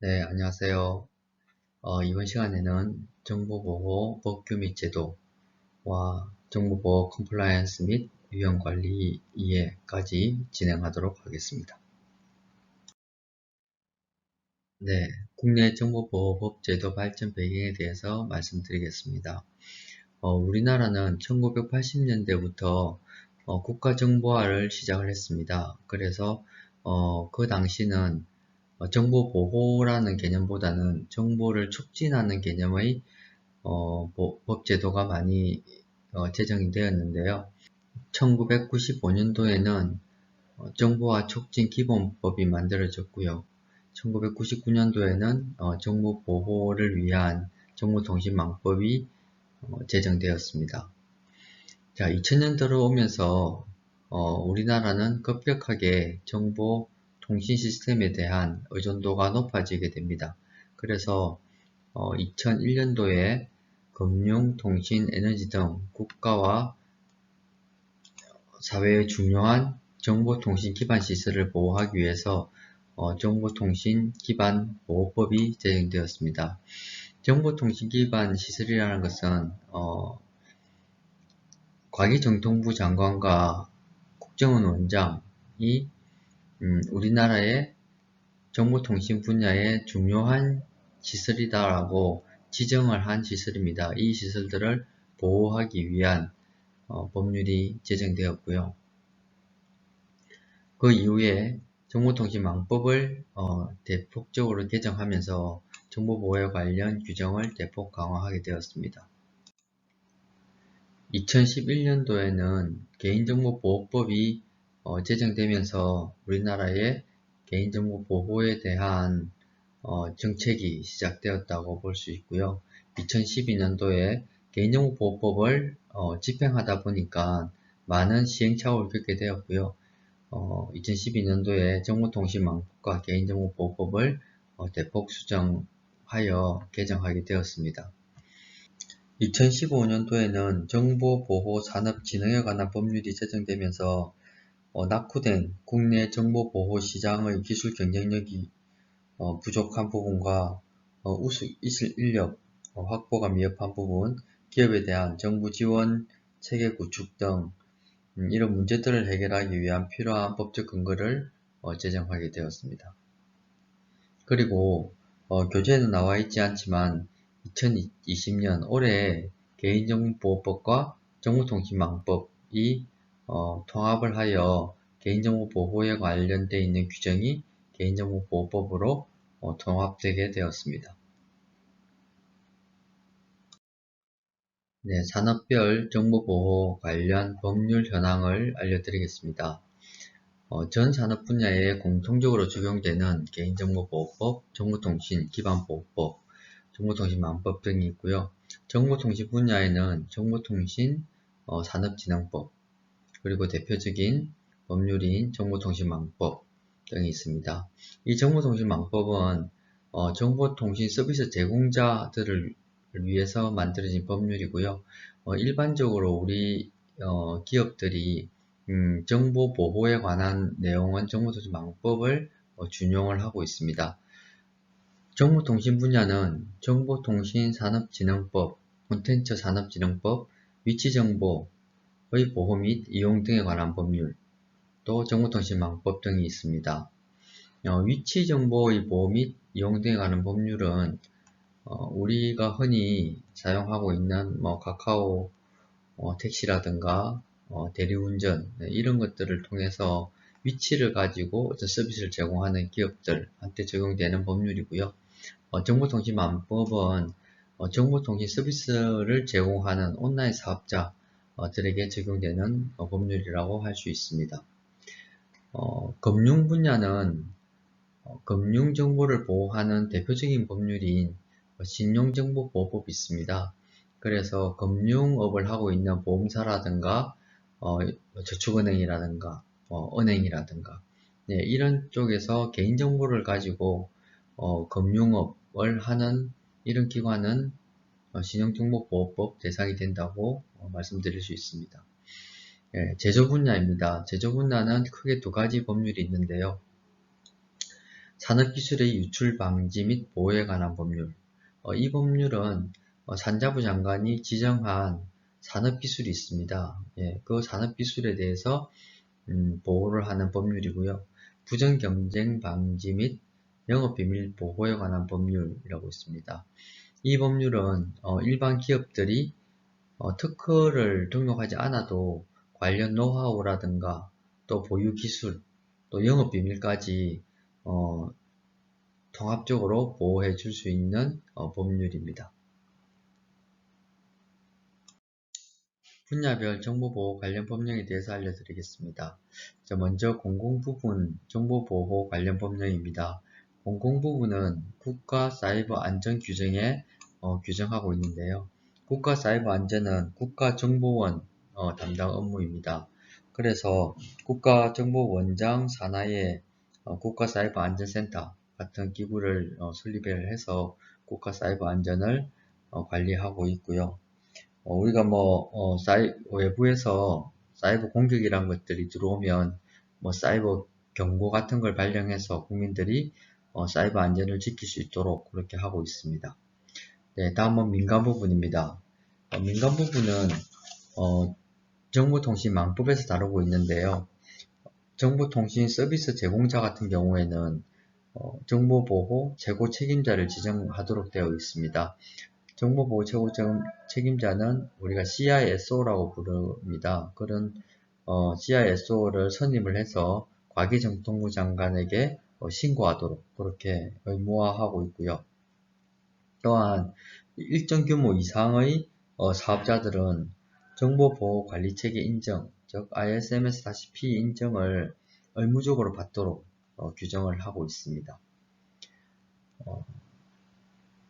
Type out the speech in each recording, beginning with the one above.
네, 안녕하세요. 이번 시간에는 정보보호 법규 및 제도와 정보보호 컴플라이언스 및 유형관리 이해까지 진행하도록 하겠습니다. 네, 국내 정보보호법 제도 발전 배경에 대해서 말씀드리겠습니다. 우리나라는 1980년대부터 국가정보화를 시작을 했습니다. 그래서 그 당시는 정보 보호라는 개념보다는 정보를 촉진하는 개념의 법제도가 많이 제정이 되었는데요. 1995년도에는 정보화 촉진 기본법이 만들어졌고요. 1999년도에는 정보 보호를 위한 정보통신망법이 제정되었습니다. 자, 2000년대로 오면서 우리나라는 급격하게 정보 통신 시스템에 대한 의존도가 높아지게 됩니다. 그래서 2001년도에 금융, 통신, 에너지 등 국가와 사회의 중요한 정보통신 기반 시설을 보호하기 위해서 정보통신 기반 보호법이 제정되었습니다. 정보통신 기반 시설이라는 것은 과기정통부 장관과 국정원 원장이 우리나라의 정보통신 분야의 중요한 시설이다라고 지정을 한 시설입니다. 이 시설들을 보호하기 위한 법률이 제정되었고요. 그 이후에 정보통신망법을 대폭적으로 개정하면서 정보보호에 관련 규정을 대폭 강화하게 되었습니다. 2011년도에는 개인정보보호법이 제정되면서 우리나라의 개인정보 보호에 대한 정책이 시작되었다고 볼 수 있고요. 2012년도에 개인정보보호법을 집행하다 보니까 많은 시행착오를 겪게 되었고요. 2012년도에 정보통신망법과 개인정보보호법을 대폭 수정하여 개정하게 되었습니다. 2015년도에는 정보보호산업진흥에 관한 법률이 제정되면서 낙후된 국내 정보보호시장의 기술 경쟁력이 부족한 부분과 우수 인력 확보가 미흡한 부분, 기업에 대한 정부 지원 체계 구축 등 이런 문제들을 해결하기 위한 필요한 법적 근거를 제정하게 되었습니다. 그리고 교재에는 나와 있지 않지만 2020년 올해 개인정보보호법과 정보통신망법이 통합을 하여 개인정보 보호에 관련되어 있는 규정이 개인정보보호법으로 통합되게 되었습니다. 네, 산업별 정보보호 관련 법률 현황을 알려드리겠습니다. 전 산업 분야에 공통적으로 적용되는 개인정보보호법, 정보통신기반보호법, 정보통신망법 등이 있고요. 정보통신 분야에는 정보통신 산업진흥법, 그리고 대표적인 법률인 정보통신망법 등이 있습니다. 이 정보통신망법은 정보통신 서비스 제공자들을 위해서 만들어진 법률이고요. 일반적으로 우리 기업들이 정보 보호에 관한 내용은 정보통신망법을 준용을 하고 있습니다. 정보통신 분야는 정보통신산업진흥법, 콘텐츠산업진흥법, 위치정보의 보호 및 이용 등에 관한 법률, 또 정보통신망법 등이 있습니다. 위치정보의 보호 및 이용 등에 관한 법률은 우리가 흔히 사용하고 있는 카카오 택시라든가 대리운전 이런 것들을 통해서 위치를 가지고 어떤 서비스를 제공하는 기업들한테 적용되는 법률이고요. 정보통신망법은 정보통신 서비스를 제공하는 온라인 사업자들에게 적용되는 법률이라고 할 수 있습니다. 금융 분야는 금융정보를 보호하는 대표적인 법률인 신용정보보호법이 있습니다. 그래서 금융업을 하고 있는 보험사라든가 저축은행이라든가 은행이라든가 이런 쪽에서 개인정보를 가지고 금융업을 하는 이런 기관은 신용정보보호법 대상이 된다고 말씀드릴 수 있습니다. 제조 분야입니다. 제조 분야는 크게 두 가지 법률이 있는데요. 산업기술의 유출 방지 및 보호에 관한 법률. 이 법률은 산자부 장관이 지정한 산업기술이 있습니다. 예, 그 산업기술에 대해서 보호를 하는 법률이고요. 부정경쟁 방지 및 영업비밀 보호에 관한 법률이라고 있습니다. 이 법률은 일반 기업들이 특허를 등록하지 않아도 관련 노하우라든가 또 보유 기술, 또 영업비밀까지 통합적으로 보호해 줄 수 있는 법률입니다. 분야별 정보보호 관련 법령에 대해서 알려드리겠습니다. 먼저 공공부문 정보보호 관련 법령입니다. 공공부문은 국가사이버안전규정에 규정하고 있는데요. 국가사이버안전은 국가정보원 담당 업무입니다. 그래서 국가정보원장 산하에 국가사이버안전센터 같은 기구를 설립을 해서 국가사이버안전을 관리하고 있고요. 우리가 외부에서 사이버 공격이란 것들이 들어오면 사이버 경고 같은 걸 발령해서 국민들이 사이버 안전을 지킬 수 있도록 그렇게 하고 있습니다. 네, 다음은 민간 부분입니다. 민간 부분은 정보통신망법에서 다루고 있는데요. 정보통신 서비스 제공자 같은 경우에는 정보보호 최고 책임자를 지정하도록 되어 있습니다. 정보보호 최고 책임자는 우리가 CISO라고 부릅니다. 그런 CISO를 선임을 해서 과기정통부 장관에게 신고하도록 그렇게 의무화하고 있고요. 또한 일정 규모 이상의 사업자들은 정보보호관리체계 인정, 즉 ISMS-P 인정을 의무적으로 받도록 규정을 하고 있습니다.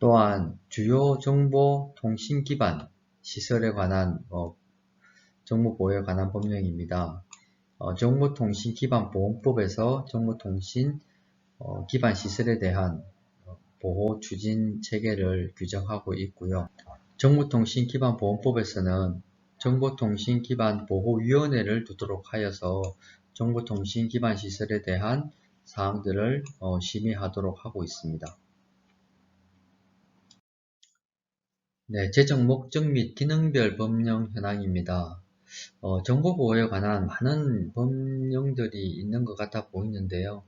또한 주요 정보통신기반 시설에 관한 정보보호에 관한 법령입니다. 정보통신기반보험법에서 정보통신 기반 시설에 대한 보호 추진 체계를 규정하고 있고요. 정보통신기반보험법에서는 정보통신기반보호위원회를 두도록 하여서 정보통신 기반 시설에 대한 사항들을 심의하도록 하고 있습니다. 네, 제정 목적 및 기능별 법령 현황입니다. 정보보호에 관한 많은 법령들이 있는 것 같아 보이는데요.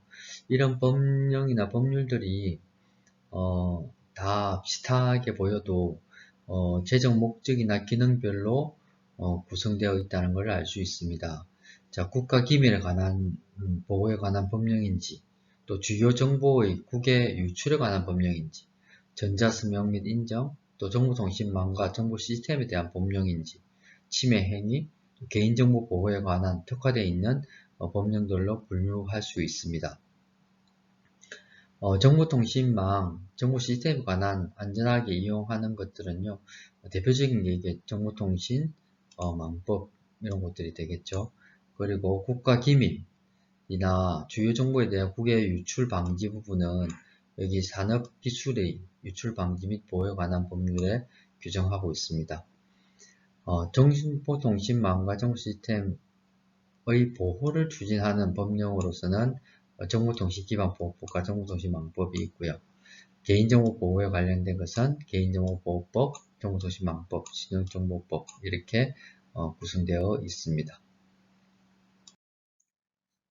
이런 법령이나 법률들이 다 비슷하게 보여도 제정 목적이나 기능별로 구성되어 있다는 걸 알 수 있습니다. 자, 국가 기밀에 관한 보호에 관한 법령인지, 또 주요 정보의 국외 유출에 관한 법령인지, 전자수명 및 인정, 또 정보통신망과 정보시스템에 대한 법령인지, 침해 행위, 개인정보 보호에 관한 특화되어 있는 법령들로 분류할 수 있습니다. 정보통신망, 정보시스템에 관한 안전하게 이용하는 것들은요, 대표적인 게 이게 정보통신 망법 이런 것들이 되겠죠. 그리고 국가기밀이나 주요 정보에 대한 국외 유출 방지 부분은 여기 산업기술의 유출 방지 및 보호에 관한 법률에 규정하고 있습니다. 정보통신망과 정보시스템의 보호를 추진하는 법령으로서는 정보통신기반보호법과 정보통신망법이 있고요. 개인정보 보호에 관련된 것은 개인정보보호법, 정보통신망법, 신용정보법 이렇게 구성되어 있습니다.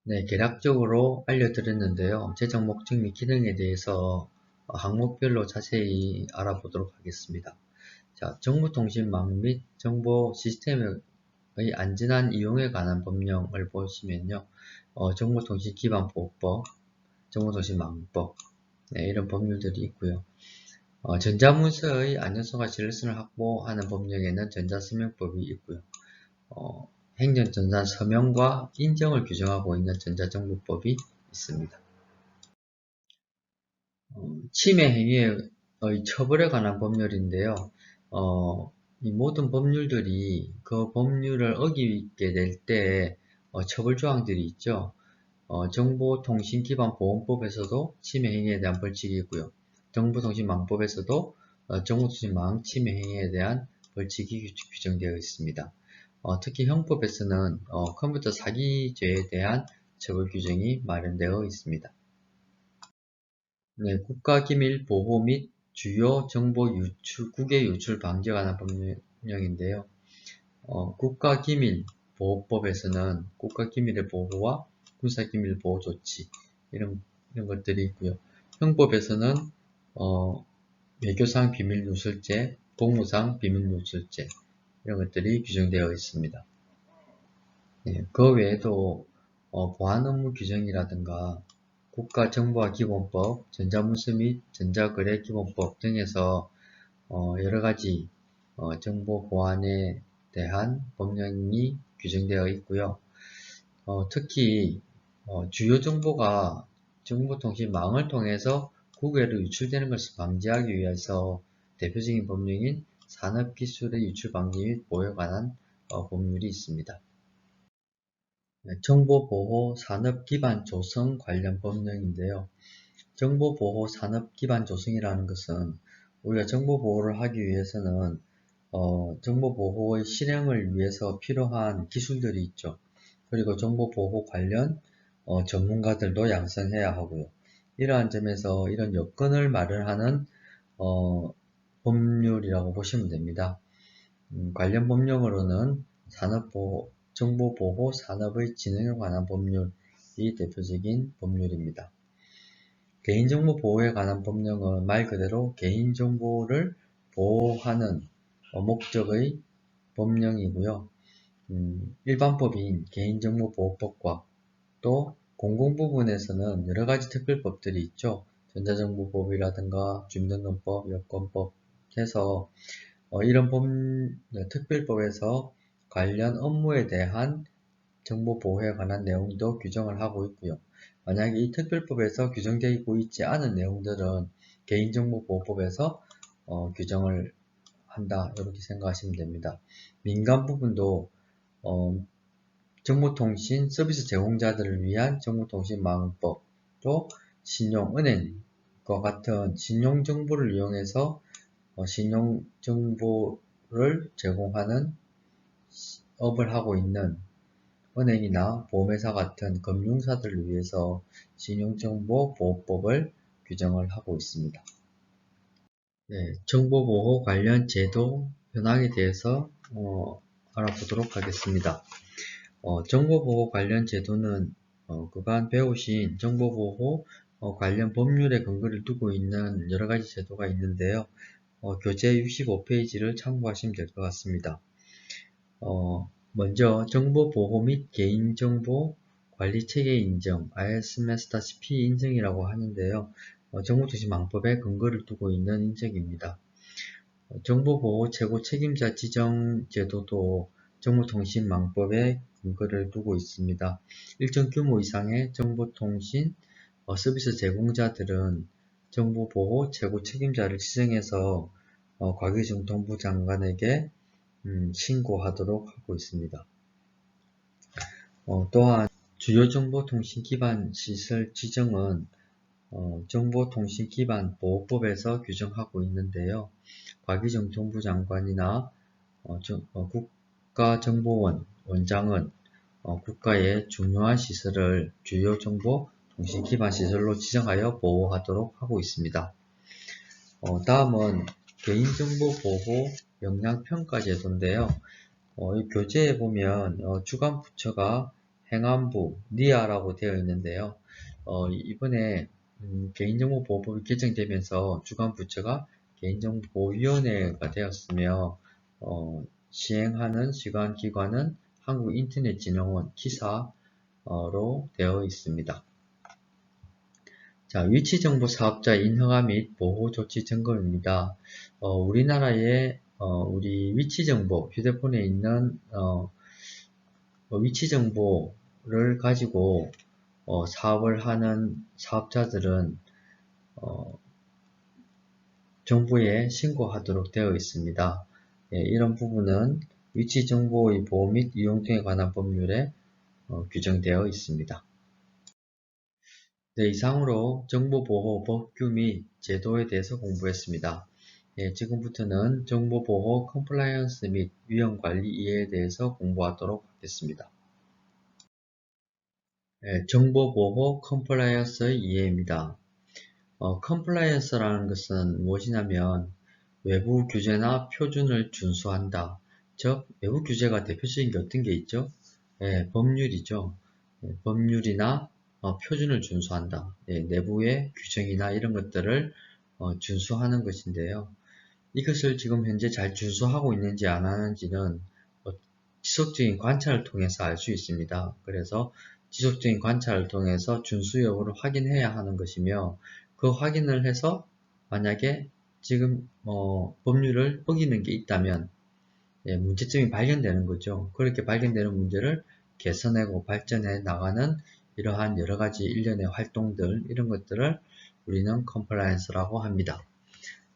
네, 개략적으로 알려드렸는데요. 제정 목적 및 기능에 대해서 항목별로 자세히 알아보도록 하겠습니다. 자, 정보통신망 및 정보시스템의 안전한 이용에 관한 법령을 보시면요. 정보통신기반보호법, 정보통신망법 네, 이런 법률들이 있고요. 전자문서의 안전성과 신뢰성을 확보하는 법령에는 전자서명법이 있고요. 행정전산 서명과 인정을 규정하고 있는 전자정보법이 있습니다. 침해 행위의 처벌에 관한 법률인데요. 이 모든 법률들이 그 법률을 어기게 될 때 처벌 조항들이 있죠. 정보통신기반보험법에서도 침해 행위에 대한 벌칙이 있고요. 정보통신망법에서도 정보통신망 침해 행위에 대한 벌칙이 규정되어 있습니다. 특히 형법에서는 컴퓨터 사기죄에 대한 처벌 규정이 마련되어 있습니다. 네, 국가기밀 보호 및 주요 정보 유출, 국외 유출 방지에 관한 법령인데요. 국가기밀 보호법에서는 국가기밀의 보호와 군사기밀 보호 조치 이런 것들이 있고요. 형법에서는 외교상 비밀누설죄, 공무상 비밀누설죄 이런 것들이 규정되어 있습니다. 네, 그 외에도 보안 업무 규정이라든가 국가정보화기본법, 전자문서 및 전자거래기본법 등에서 여러가지 정보 보안에 대한 법령이 규정되어 있고요. 특히 주요 정보가 정보통신망을 통해서 국외로 유출되는 것을 방지하기 위해서 대표적인 법령인 산업기술의 유출 방지 및 보호에 관한 법률이 있습니다. 정보보호 산업기반 조성 관련 법령인데요. 정보보호 산업기반 조성이라는 것은 우리가 정보보호를 하기 위해서는 정보보호의 실행을 위해서 필요한 기술들이 있죠. 그리고 정보보호 관련 전문가들도 양성해야 하고요. 이러한 점에서 이런 여건을 마련하는 법률이라고 보시면 됩니다. 관련 법령으로는 정보보호 산업의 진흥에 관한 법률이 대표적인 법률입니다. 개인정보 보호에 관한 법령은 말 그대로 개인정보를 보호하는 목적의 법령이고요. 일반법인 개인정보보호법과 또 공공부문에서는 여러가지 특별법들이 있죠. 전자정보법이라든가 주민등록법, 여권법 해서 이런 특별법에서 관련 업무에 대한 정보 보호에 관한 내용도 규정을 하고 있고요. 만약에 이 특별법에서 규정되고 있지 않은 내용들은 개인정보보호법에서 규정을 한다 이렇게 생각하시면 됩니다. 민간 부분도 정보통신 서비스 제공자들을 위한 정보통신망법 또 신용은행과 같은 신용정보를 이용해서 신용정보를 제공하는 업을 하고 있는 은행이나 보험회사 같은 금융사들을 위해서 신용정보보호법을 규정을 하고 있습니다. 네, 정보보호 관련 제도 현황에 대해서 알아보도록 하겠습니다. 정보보호 관련 제도는 그간 배우신 정보보호 관련 법률에 근거를 두고 있는 여러가지 제도가 있는데요. 교재 65페이지를 참고하시면 될 것 같습니다. 먼저 정보보호 및 개인정보 관리체계 인정, ISMS-P 인증이라고 하는데요. 정보통신망법에 근거를 두고 있는 인증입니다. 정보보호 최고 책임자 지정 제도도 정보통신망법에 근거를 두고 있습니다. 일정 규모 이상의 정보통신 서비스 제공자들은 정보보호 최고 책임자를 지정해서 과기정통부 장관에게 신고하도록 하고 있습니다. 또한 주요 정보통신 기반 시설 지정은 정보통신기반보호법에서 규정하고 있는데요. 과기정통부 장관이나 국가정보원 원장은 국가의 중요한 시설을 주요 정보통신기반 시설로 지정하여 보호하도록 하고 있습니다. 다음은 개인정보보호 역량평가제도인데요. 이 교재에 보면 주관 부처가 행안부, 니아라고 되어 있는데요. 이번에 개인정보보호법이 개정되면서 주관 부처가 개인정보보호위원회가 되었으며 시행하는 시관기관은 한국인터넷진흥원 키사로 되어 있습니다. 자, 위치정보 사업자 인허가 및 보호조치 점검입니다. 우리나라의 우리 위치정보, 휴대폰에 있는 위치정보를 가지고 사업을 하는 사업자들은 정부에 신고하도록 되어 있습니다. 이런 부분은 위치정보의 보호 및 이용 등에 관한 법률에 규정되어 있습니다. 네, 이상으로 정보보호 법규 및 제도에 대해서 공부했습니다. 지금부터는 정보보호 컴플라이언스 및 위험관리 이해에 대해서 공부하도록 하겠습니다. 정보보호 컴플라이언스의 이해입니다. compliance라는 것은 무엇이냐면 외부 규제나 표준을 준수한다. 즉, 외부 규제가 대표적인 게 어떤 게 있죠? 예, 법률이죠. 예, 법률이나 표준을 준수한다. 예, 내부의 규정이나 이런 것들을 준수하는 것인데요. 이것을 지금 현재 잘 준수하고 있는지 안 하는지는 지속적인 관찰을 통해서 알 수 있습니다. 그래서 지속적인 관찰을 통해서 준수 여부를 확인해야 하는 것이며, 그 확인을 해서 만약에 지금 법률을 어기는 게 있다면 문제점이 발견되는 거죠. 그렇게 발견되는 문제를 개선하고 발전해 나가는 이러한 여러 가지 일련의 활동들, 이런 것들을 우리는 컴플라이언스라고 합니다.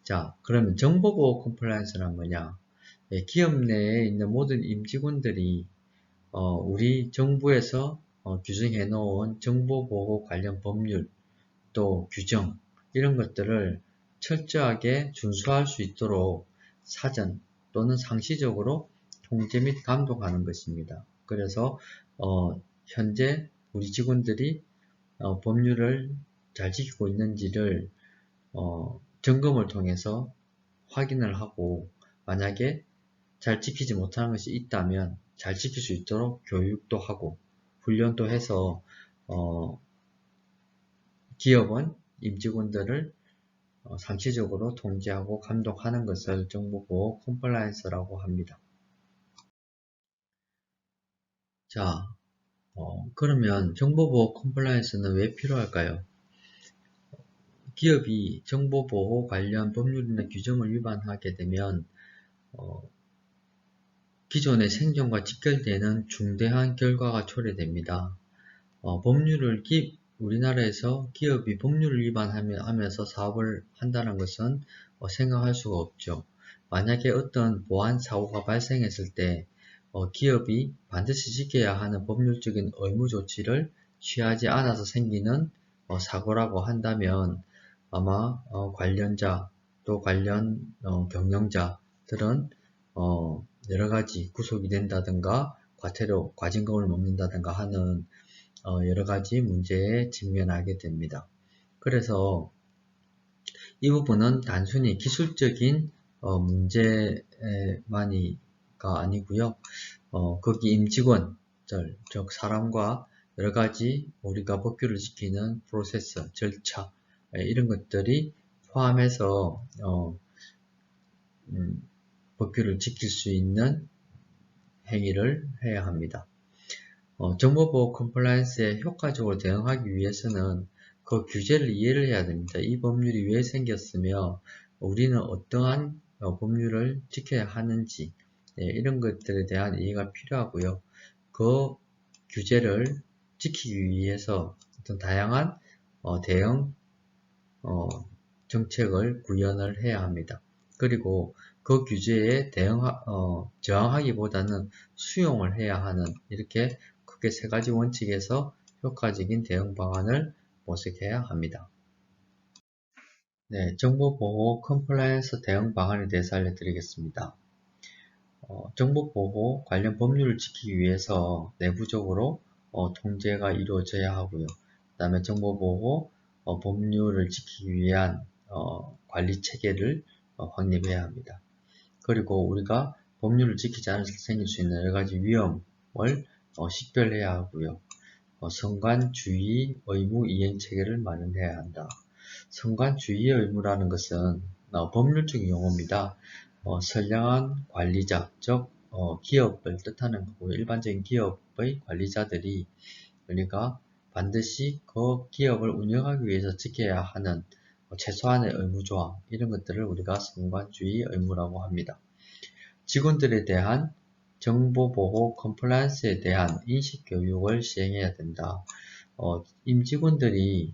자, 그러면 정보보호 컴플라이언스란 뭐냐? 기업 내에 있는 모든 임직원들이 우리 정부에서 규정해 놓은 정보보호 관련 법률 또 규정 이런 것들을 철저하게 준수할 수 있도록 사전 또는 상시적으로 통제 및 감독하는 것입니다. 그래서 현재 우리 직원들이 법률을 잘 지키고 있는지를 점검을 통해서 확인을 하고, 만약에 잘 지키지 못하는 것이 있다면 잘 지킬 수 있도록 교육도 하고 훈련도 해서 기업은 임직원들을 상시적으로 통제하고 감독하는 것을 정보보호 컴플라이언스라고 합니다. 자, 그러면 정보보호 컴플라이언스는 왜 필요할까요? 기업이 정보보호 관련 법률이나 규정을 위반하게 되면 기존의 생존과 직결되는 중대한 결과가 초래됩니다. 우리나라에서 기업이 법률을 위반하면서 사업을 한다는 것은 생각할 수가 없죠. 만약에 어떤 보안 사고가 발생했을 때 기업이 반드시 지켜야 하는 법률적인 의무 조치를 취하지 않아서 생기는 사고라고 한다면 아마 관련자 또 관련 경영자들은 여러 가지 구속이 된다든가 과태료, 과징금을 먹는다든가 하는 여러 가지 문제에 직면하게 됩니다. 그래서 이 부분은 단순히 기술적인 문제만이가 아니고요. 거기 임직원들, 즉 사람과 여러 가지 우리가 법규를 지키는 프로세스, 절차 이런 것들이 포함해서 법규를 지킬 수 있는 행위를 해야 합니다. 정보보호 컴플라이언스에 효과적으로 대응하기 위해서는 그 규제를 이해를 해야 됩니다. 이 법률이 왜 생겼으며 우리는 어떠한 법률을 지켜야 하는지 이런 것들에 대한 이해가 필요하고요. 그 규제를 지키기 위해서 어떤 다양한 대응 정책을 구현을 해야 합니다. 그리고 그 규제에 저항하기보다는 수용을 해야 하는, 이렇게 크게 세 가지 원칙에서 효과적인 대응 방안을 모색해야 합니다. 네, 정보보호 컴플라이언스 대응 방안에 대해서 알려드리겠습니다. 정보보호 관련 법률을 지키기 위해서 내부적으로 통제가 이루어져야 하고요. 그 다음에 정보보호 법률을 지키기 위한 관리 체계를 확립해야 합니다. 그리고 우리가 법률을 지키지 않을 때 생길 수 있는 여러 가지 위험을 식별해야 하고요. 선관주의 의무 이행 체계를 마련해야 한다. 선관주의 의무라는 것은 법률적인 용어입니다. 선량한 관리자, 즉 기업을 뜻하는 거고, 일반적인 기업의 관리자들이 우리가 반드시 그 기업을 운영하기 위해서 지켜야 하는 최소한의 의무조항, 이런 것들을 우리가 선관주의 의무라고 합니다. 직원들에 대한 정보보호 컴플라이언스에 대한 인식교육을 시행해야 된다. 임직원들이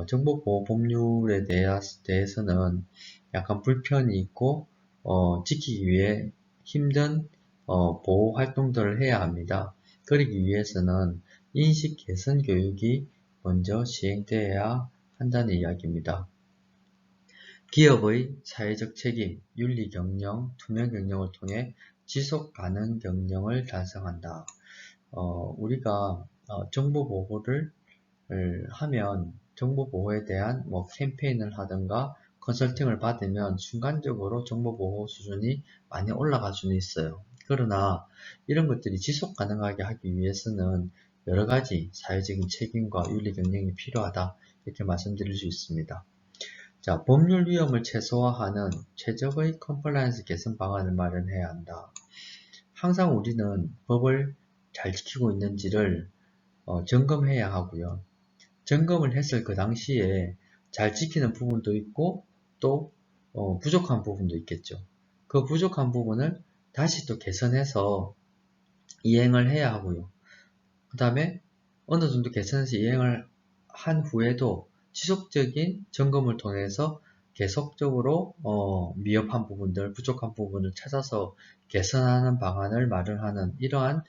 정보보호 법률에 대해서는 약간 불편이 있고 지키기 위해 힘든 보호 활동들을 해야 합니다. 그러기 위해서는 인식 개선 교육이 먼저 시행되어야 한다는 이야기입니다. 기업의 사회적 책임, 윤리 경영, 투명 경영을 통해 지속 가능 경영을 달성한다. 우리가 정보 보호를 하면 정보 보호에 대한 뭐 캠페인을 하든가 컨설팅을 받으면 순간적으로 정보 보호 수준이 많이 올라갈 수는 있어요. 그러나 이런 것들이 지속 가능하게 하기 위해서는 여러 가지 사회적인 책임과 윤리 경영이 필요하다, 이렇게 말씀드릴 수 있습니다. 자, 법률 위험을 최소화하는 최적의 컴플라이언스 개선 방안을 마련해야 한다. 항상 우리는 법을 잘 지키고 있는지를 점검해야 하고요. 점검을 했을 그 당시에 잘 지키는 부분도 있고 또 부족한 부분도 있겠죠. 그 부족한 부분을 다시 또 개선해서 이행을 해야 하고요. 그 다음에 어느 정도 개선해서 이행을 한 후에도 지속적인 점검을 통해서 계속적으로 미흡한 부분들, 부족한 부분을 찾아서 개선하는 방안을 마련하는 이러한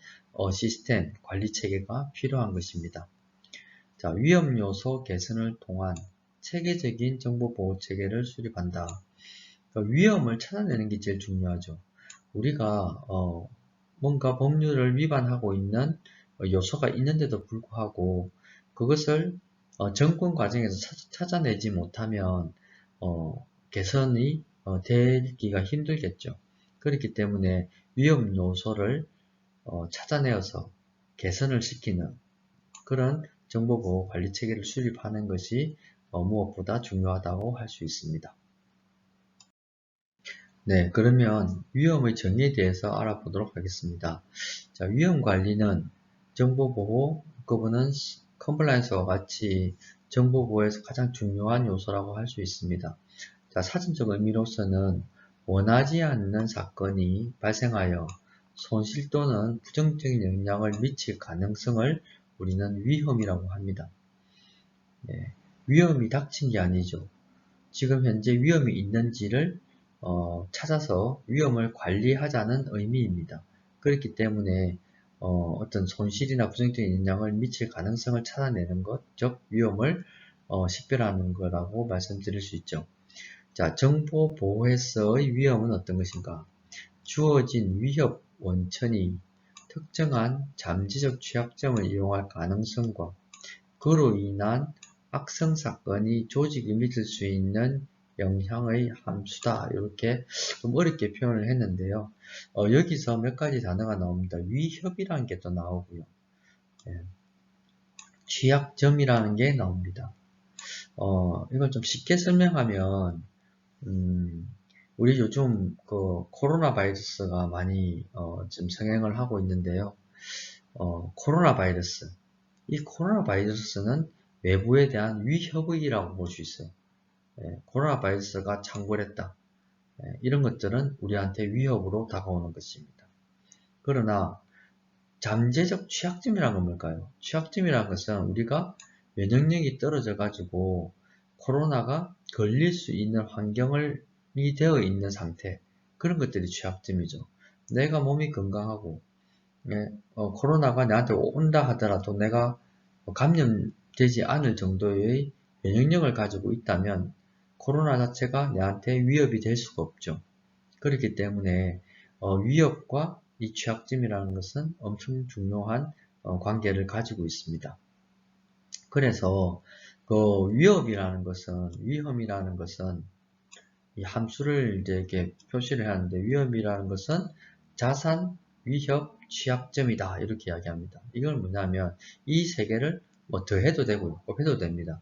시스템, 관리 체계가 필요한 것입니다. 자, 위험 요소 개선을 통한 체계적인 정보 보호 체계를 수립한다. 그러니까 위험을 찾아내는 게 제일 중요하죠. 우리가 뭔가 법률을 위반하고 있는 요소가 있는데도 불구하고 그것을 정권 과정에서 찾아내지 못하면 개선이 되기가 힘들겠죠. 그렇기 때문에 위험 요소를 찾아내어서 개선을 시키는 그런 정보보호 관리 체계를 수립하는 것이 무엇보다 중요하다고 할 수 있습니다. 네, 그러면 위험의 정의에 대해서 알아보도록 하겠습니다. 자, 위험 관리는 정보보호, 거버넌스, 컴플라이언스와 같이 정보보호에서 가장 중요한 요소라고 할 수 있습니다. 자, 사전적 의미로서는 원하지 않는 사건이 발생하여 손실 또는 부정적인 영향을 미칠 가능성을 우리는 위험이라고 합니다. 네, 위험이 닥친 게 아니죠. 지금 현재 위험이 있는지를 찾아서 위험을 관리하자는 의미입니다. 그렇기 때문에 어떤 손실이나 부정적인 영향을 미칠 가능성을 찾아내는 것, 즉 위험을 식별하는 거라고 말씀드릴 수 있죠. 자, 정보 보호에서의 위험은 어떤 것인가? 주어진 위협 원천이 특정한 잠재적 취약점을 이용할 가능성과 그로 인한 악성 사건이 조직에 미칠 수 있는 영향의 함수다. 이렇게 좀 어렵게 표현을 했는데요. 여기서 몇 가지 단어가 나옵니다. 위협이라는 게 또 나오고요. 예, 취약점이라는 게 나옵니다. 이걸 좀 쉽게 설명하면 우리 요즘 그 코로나 바이러스가 많이 지금 성행을 하고 있는데요. 코로나 바이러스. 이 코로나 바이러스는 외부에 대한 위협이라고 볼 수 있어요. 코로나 바이러스가 창궐했다. 이런 것들은 우리한테 위협으로 다가오는 것입니다. 그러나 잠재적 취약점이라는 건 뭘까요? 취약점이라는 것은 우리가 면역력이 떨어져 가지고 코로나가 걸릴 수 있는 환경이 되어 있는 상태, 그런 것들이 취약점이죠. 내가 몸이 건강하고 코로나가 나한테 온다 하더라도 내가 감염되지 않을 정도의 면역력을 가지고 있다면 코로나 자체가 내한테 위협이 될 수가 없죠. 그렇기 때문에 위협과 이 취약점이라는 것은 엄청 중요한 관계를 가지고 있습니다. 그래서 그 위협이라는 것은, 위험이라는 것은 이 함수를 이제 이렇게 표시를 하는데, 위험이라는 것은 자산, 위협, 취약점이다, 이렇게 이야기합니다. 이건 뭐냐면 이 세 개를 뭐 더해도 되고요, 곱해도 됩니다.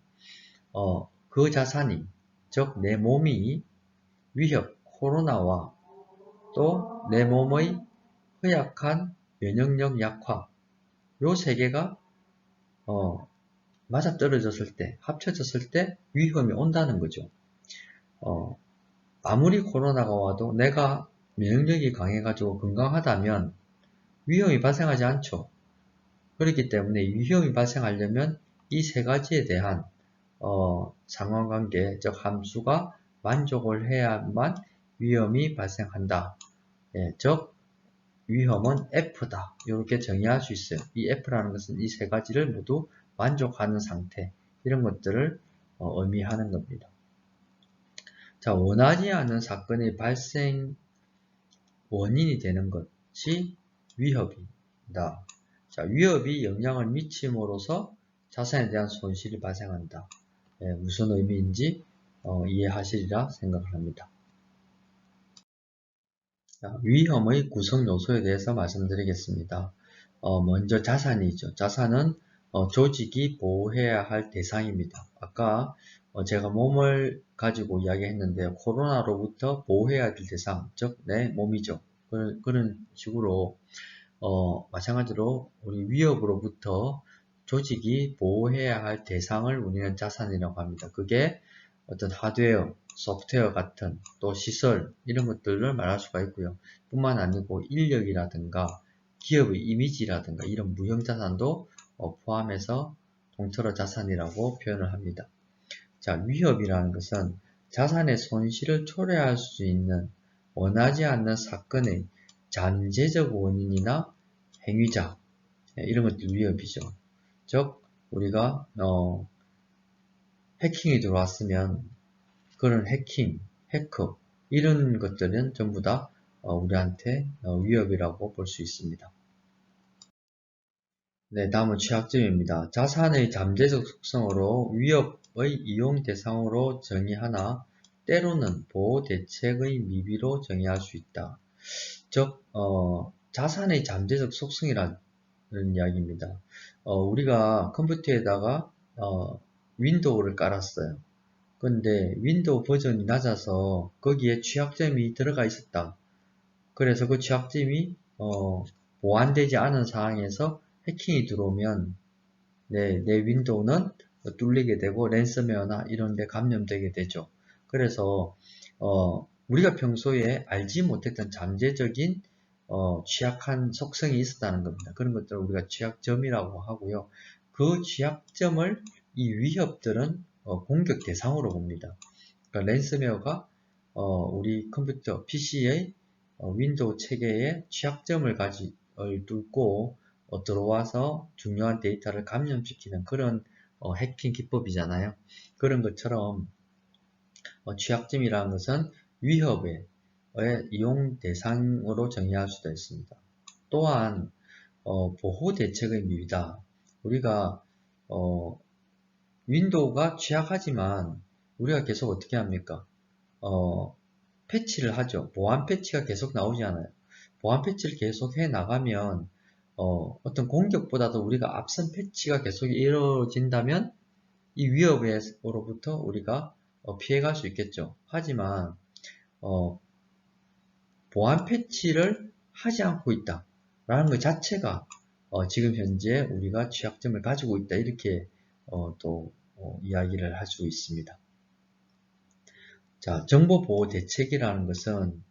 그 자산이, 즉 내 몸이 위협, 코로나와 또 내 몸의 허약한 면역력 약화, 요 세 개가 맞아떨어졌을 때, 합쳐졌을 때 위험이 온다는 거죠. 아무리 코로나가 와도 내가 면역력이 강해가지고 건강하다면 위험이 발생하지 않죠. 그렇기 때문에 위험이 발생하려면 이 세 가지에 대한 상관관계, 즉 함수가 만족을 해야만 위험이 발생한다. 즉 위험은 F다. 이렇게 정의할 수 있어요. 이 F라는 것은 이 세 가지를 모두 만족하는 상태, 이런 것들을 의미하는 겁니다. 자, 원하지 않은 사건의 발생 원인이 되는 것이 위협이다. 자, 위협이 영향을 미침으로써 자산에 대한 손실이 발생한다. 무슨 의미인지 이해하시리라 생각을 합니다. 자, 위험의 구성 요소에 대해서 말씀드리겠습니다. 먼저 자산이죠. 자산은 조직이 보호해야 할 대상입니다. 아까 제가 몸을 가지고 이야기했는데요. 코로나로부터 보호해야 될 대상, 즉 내 몸이죠. 그런 식으로 마찬가지로 우리 위협으로부터 조직이 보호해야 할 대상을 우리는 자산이라고 합니다. 그게 어떤 하드웨어, 소프트웨어 같은 또 시설 이런 것들을 말할 수가 있고요. 뿐만 아니고 인력이라든가 기업의 이미지라든가 이런 무형자산도 포함해서 통틀어 자산이라고 표현을 합니다. 자, 위협이라는 것은 자산의 손실을 초래할 수 있는 원하지 않는 사건의 잠재적 원인이나 행위자 이런 것들 위협이죠. 즉 우리가 해킹이 들어왔으면 그런 해킹, 해커 이런 것들은 전부 다 우리한테 위협이라고 볼 수 있습니다. 네, 다음은 취약점입니다. 자산의 잠재적 속성으로 위협의 이용 대상으로 정의하나 때로는 보호 대책의 미비로 정의할 수 있다. 즉 자산의 잠재적 속성이라는 이야기입니다. 우리가 컴퓨터에다가 윈도우를 깔았어요. 근데 윈도우 버전이 낮아서 거기에 취약점이 들어가 있었다. 그래서 그 취약점이 보완되지 않은 상황에서 해킹이 들어오면 내 윈도우는 뚫리게 되고 랜섬웨어나 이런 데 감염되게 되죠. 그래서 우리가 평소에 알지 못했던 잠재적인 취약한 속성이 있었다는 겁니다. 그런 것들을 우리가 취약점이라고 하고요. 그 취약점을 이 위협들은 공격 대상으로 봅니다. 그러니까 랜섬웨어가 우리 컴퓨터 PC의 윈도우 체계에 취약점을 뚫고 들어와서 중요한 데이터를 감염시키는 그런 해킹 기법이잖아요. 그런 것처럼 취약점이라는 것은 위협의 이용 대상으로 정의할 수도 있습니다. 또한 보호 대책의 미비다. 우리가 윈도우가 취약하지만 우리가 계속 어떻게 합니까? 패치를 하죠. 보안 패치가 계속 나오지 않아요. 보안 패치를 계속 해 나가면 어떤 공격보다도 우리가 앞선 패치가 계속 이루어진다면 이 위협으로부터 우리가 피해갈 수 있겠죠. 하지만 보안 패치를 하지 않고 있다 라는 것 자체가 지금 현재 우리가 취약점을 가지고 있다 이렇게 또 이야기를 할 수 있습니다. 자, 정보보호 대책이라는 것은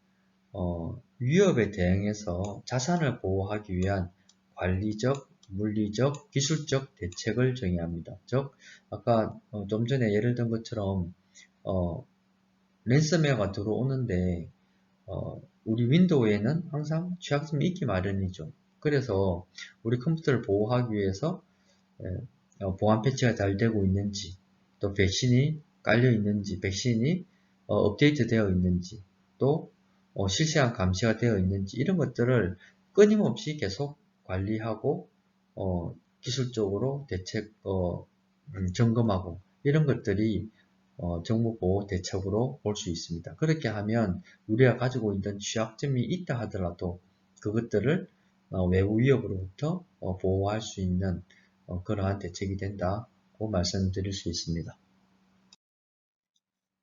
위협에 대응해서 자산을 보호하기 위한 관리적, 물리적, 기술적 대책을 정의합니다. 즉, 아까 좀 전에 예를 든 것처럼 랜섬웨어가 들어오는데 우리 윈도우에는 항상 취약점이 있기 마련이죠. 그래서 우리 컴퓨터를 보호하기 위해서 보안 패치가 잘 되고 있는지, 또 백신이 깔려 있는지, 백신이 업데이트 되어 있는지, 또 실시간 감시가 되어 있는지 이런 것들을 끊임없이 계속 관리하고 기술적으로 대책 점검하고 이런 것들이 정보보호 대책으로 볼 수 있습니다. 그렇게 하면 우리가 가지고 있는 취약점이 있다 하더라도 그것들을 외부 위협으로부터 보호할 수 있는 그러한 대책이 된다고 말씀드릴 수 있습니다.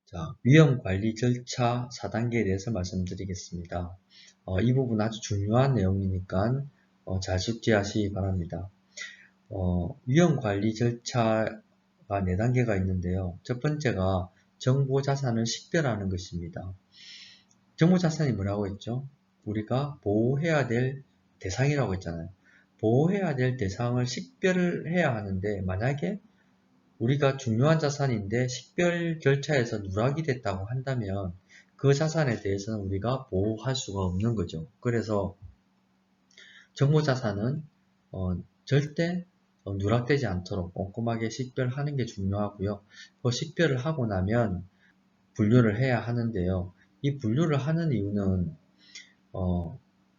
자, 위험 관리 절차 4단계에 대해서 말씀드리겠습니다. 이 부분 아주 중요한 내용이니까 잘 숙지하시기 바랍니다. 위험 관리 절차가 4단계가 있는데요. 첫 번째가 정보 자산을 식별하는 것입니다. 정보 자산이 뭐라고 했죠? 우리가 보호해야 될 대상이라고 했잖아요. 보호해야 될 대상을 식별을 해야 하는데 만약에 우리가 중요한 자산인데 식별 절차에서 누락이 됐다고 한다면 그 자산에 대해서는 우리가 보호할 수가 없는 거죠. 그래서 정보 자산은 절대 누락되지 않도록 꼼꼼하게 식별하는 게 중요하고요. 그 식별을 하고 나면 분류를 해야 하는데요. 이 분류를 하는 이유는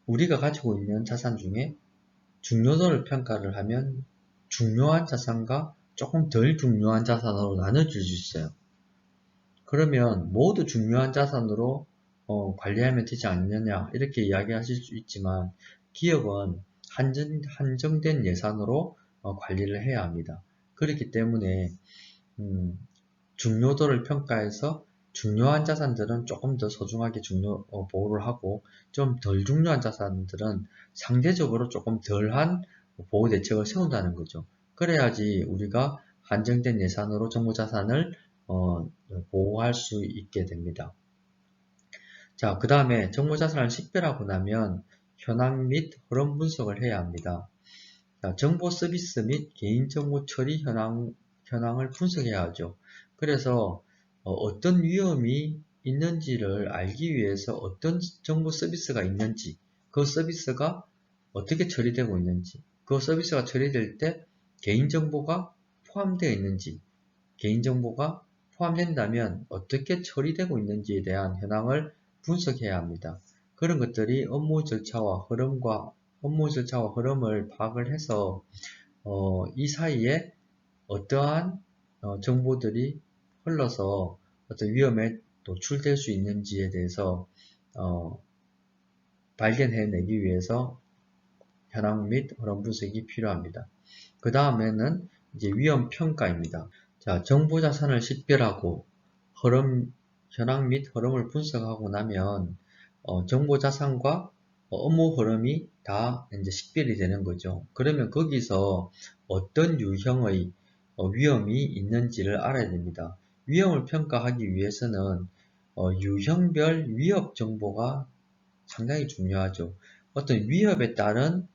우리가 가지고 있는 자산 중에 중요도를 평가를 하면 중요한 자산과 조금 덜 중요한 자산으로 나눠줄 수 있어요. 그러면 모두 중요한 자산으로 관리하면 되지 않느냐 이렇게 이야기하실 수 있지만 기업은 한정된 예산으로 관리를 해야 합니다. 그렇기 때문에 중요도를 평가해서 중요한 자산들은 조금 더 소중하게 보호를 하고 좀 덜 중요한 자산들은 상대적으로 조금 덜한 보호 대책을 세운다는 거죠. 그래야지 우리가 한정된 예산으로 정부 자산을 보호할 수 있게 됩니다. 자, 그 다음에 정보 자산을 식별하고 나면 현황 및 흐름 분석을 해야 합니다. 자, 정보 서비스 및 개인정보 처리 현황을 분석해야 하죠. 그래서 어떤 위험이 있는지를 알기 위해서 어떤 정보 서비스가 있는지, 그 서비스가 어떻게 처리되고 있는지, 그 서비스가 처리될 때 개인정보가 포함되어 있는지, 개인정보가 포함된다면 어떻게 처리되고 있는지에 대한 현황을 분석해야 합니다. 그런 것들이 업무 절차와 흐름을 파악을 해서 이 사이에 어떠한 정보들이 흘러서 어떤 위험에 노출될 수 있는지에 대해서 발견해내기 위해서 현황 및 흐름 분석이 필요합니다. 그 다음에는 이제 위험 평가입니다. 자, 정보 자산을 식별하고 현황 및 흐름을 분석하고 나면 정보 자산과 업무 흐름이 다 이제 식별이 되는 거죠. 그러면 거기서 어떤 유형의 위험이 있는지를 알아야 됩니다. 위험을 평가하기 위해서는 유형별 위협 정보가 상당히 중요하죠. 어떤 위협에 따른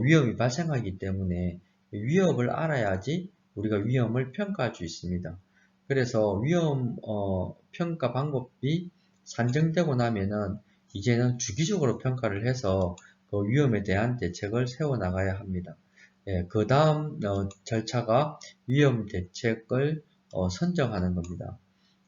위험이 발생하기 때문에 위협을 알아야지 우리가 위험을 평가할 수 있습니다. 그래서 위험 평가 방법이 산정되고 나면은 이제는 주기적으로 평가를 해서 그 위험에 대한 대책을 세워 나가야 합니다. 예, 그 다음 절차가 위험 대책을 선정하는 겁니다.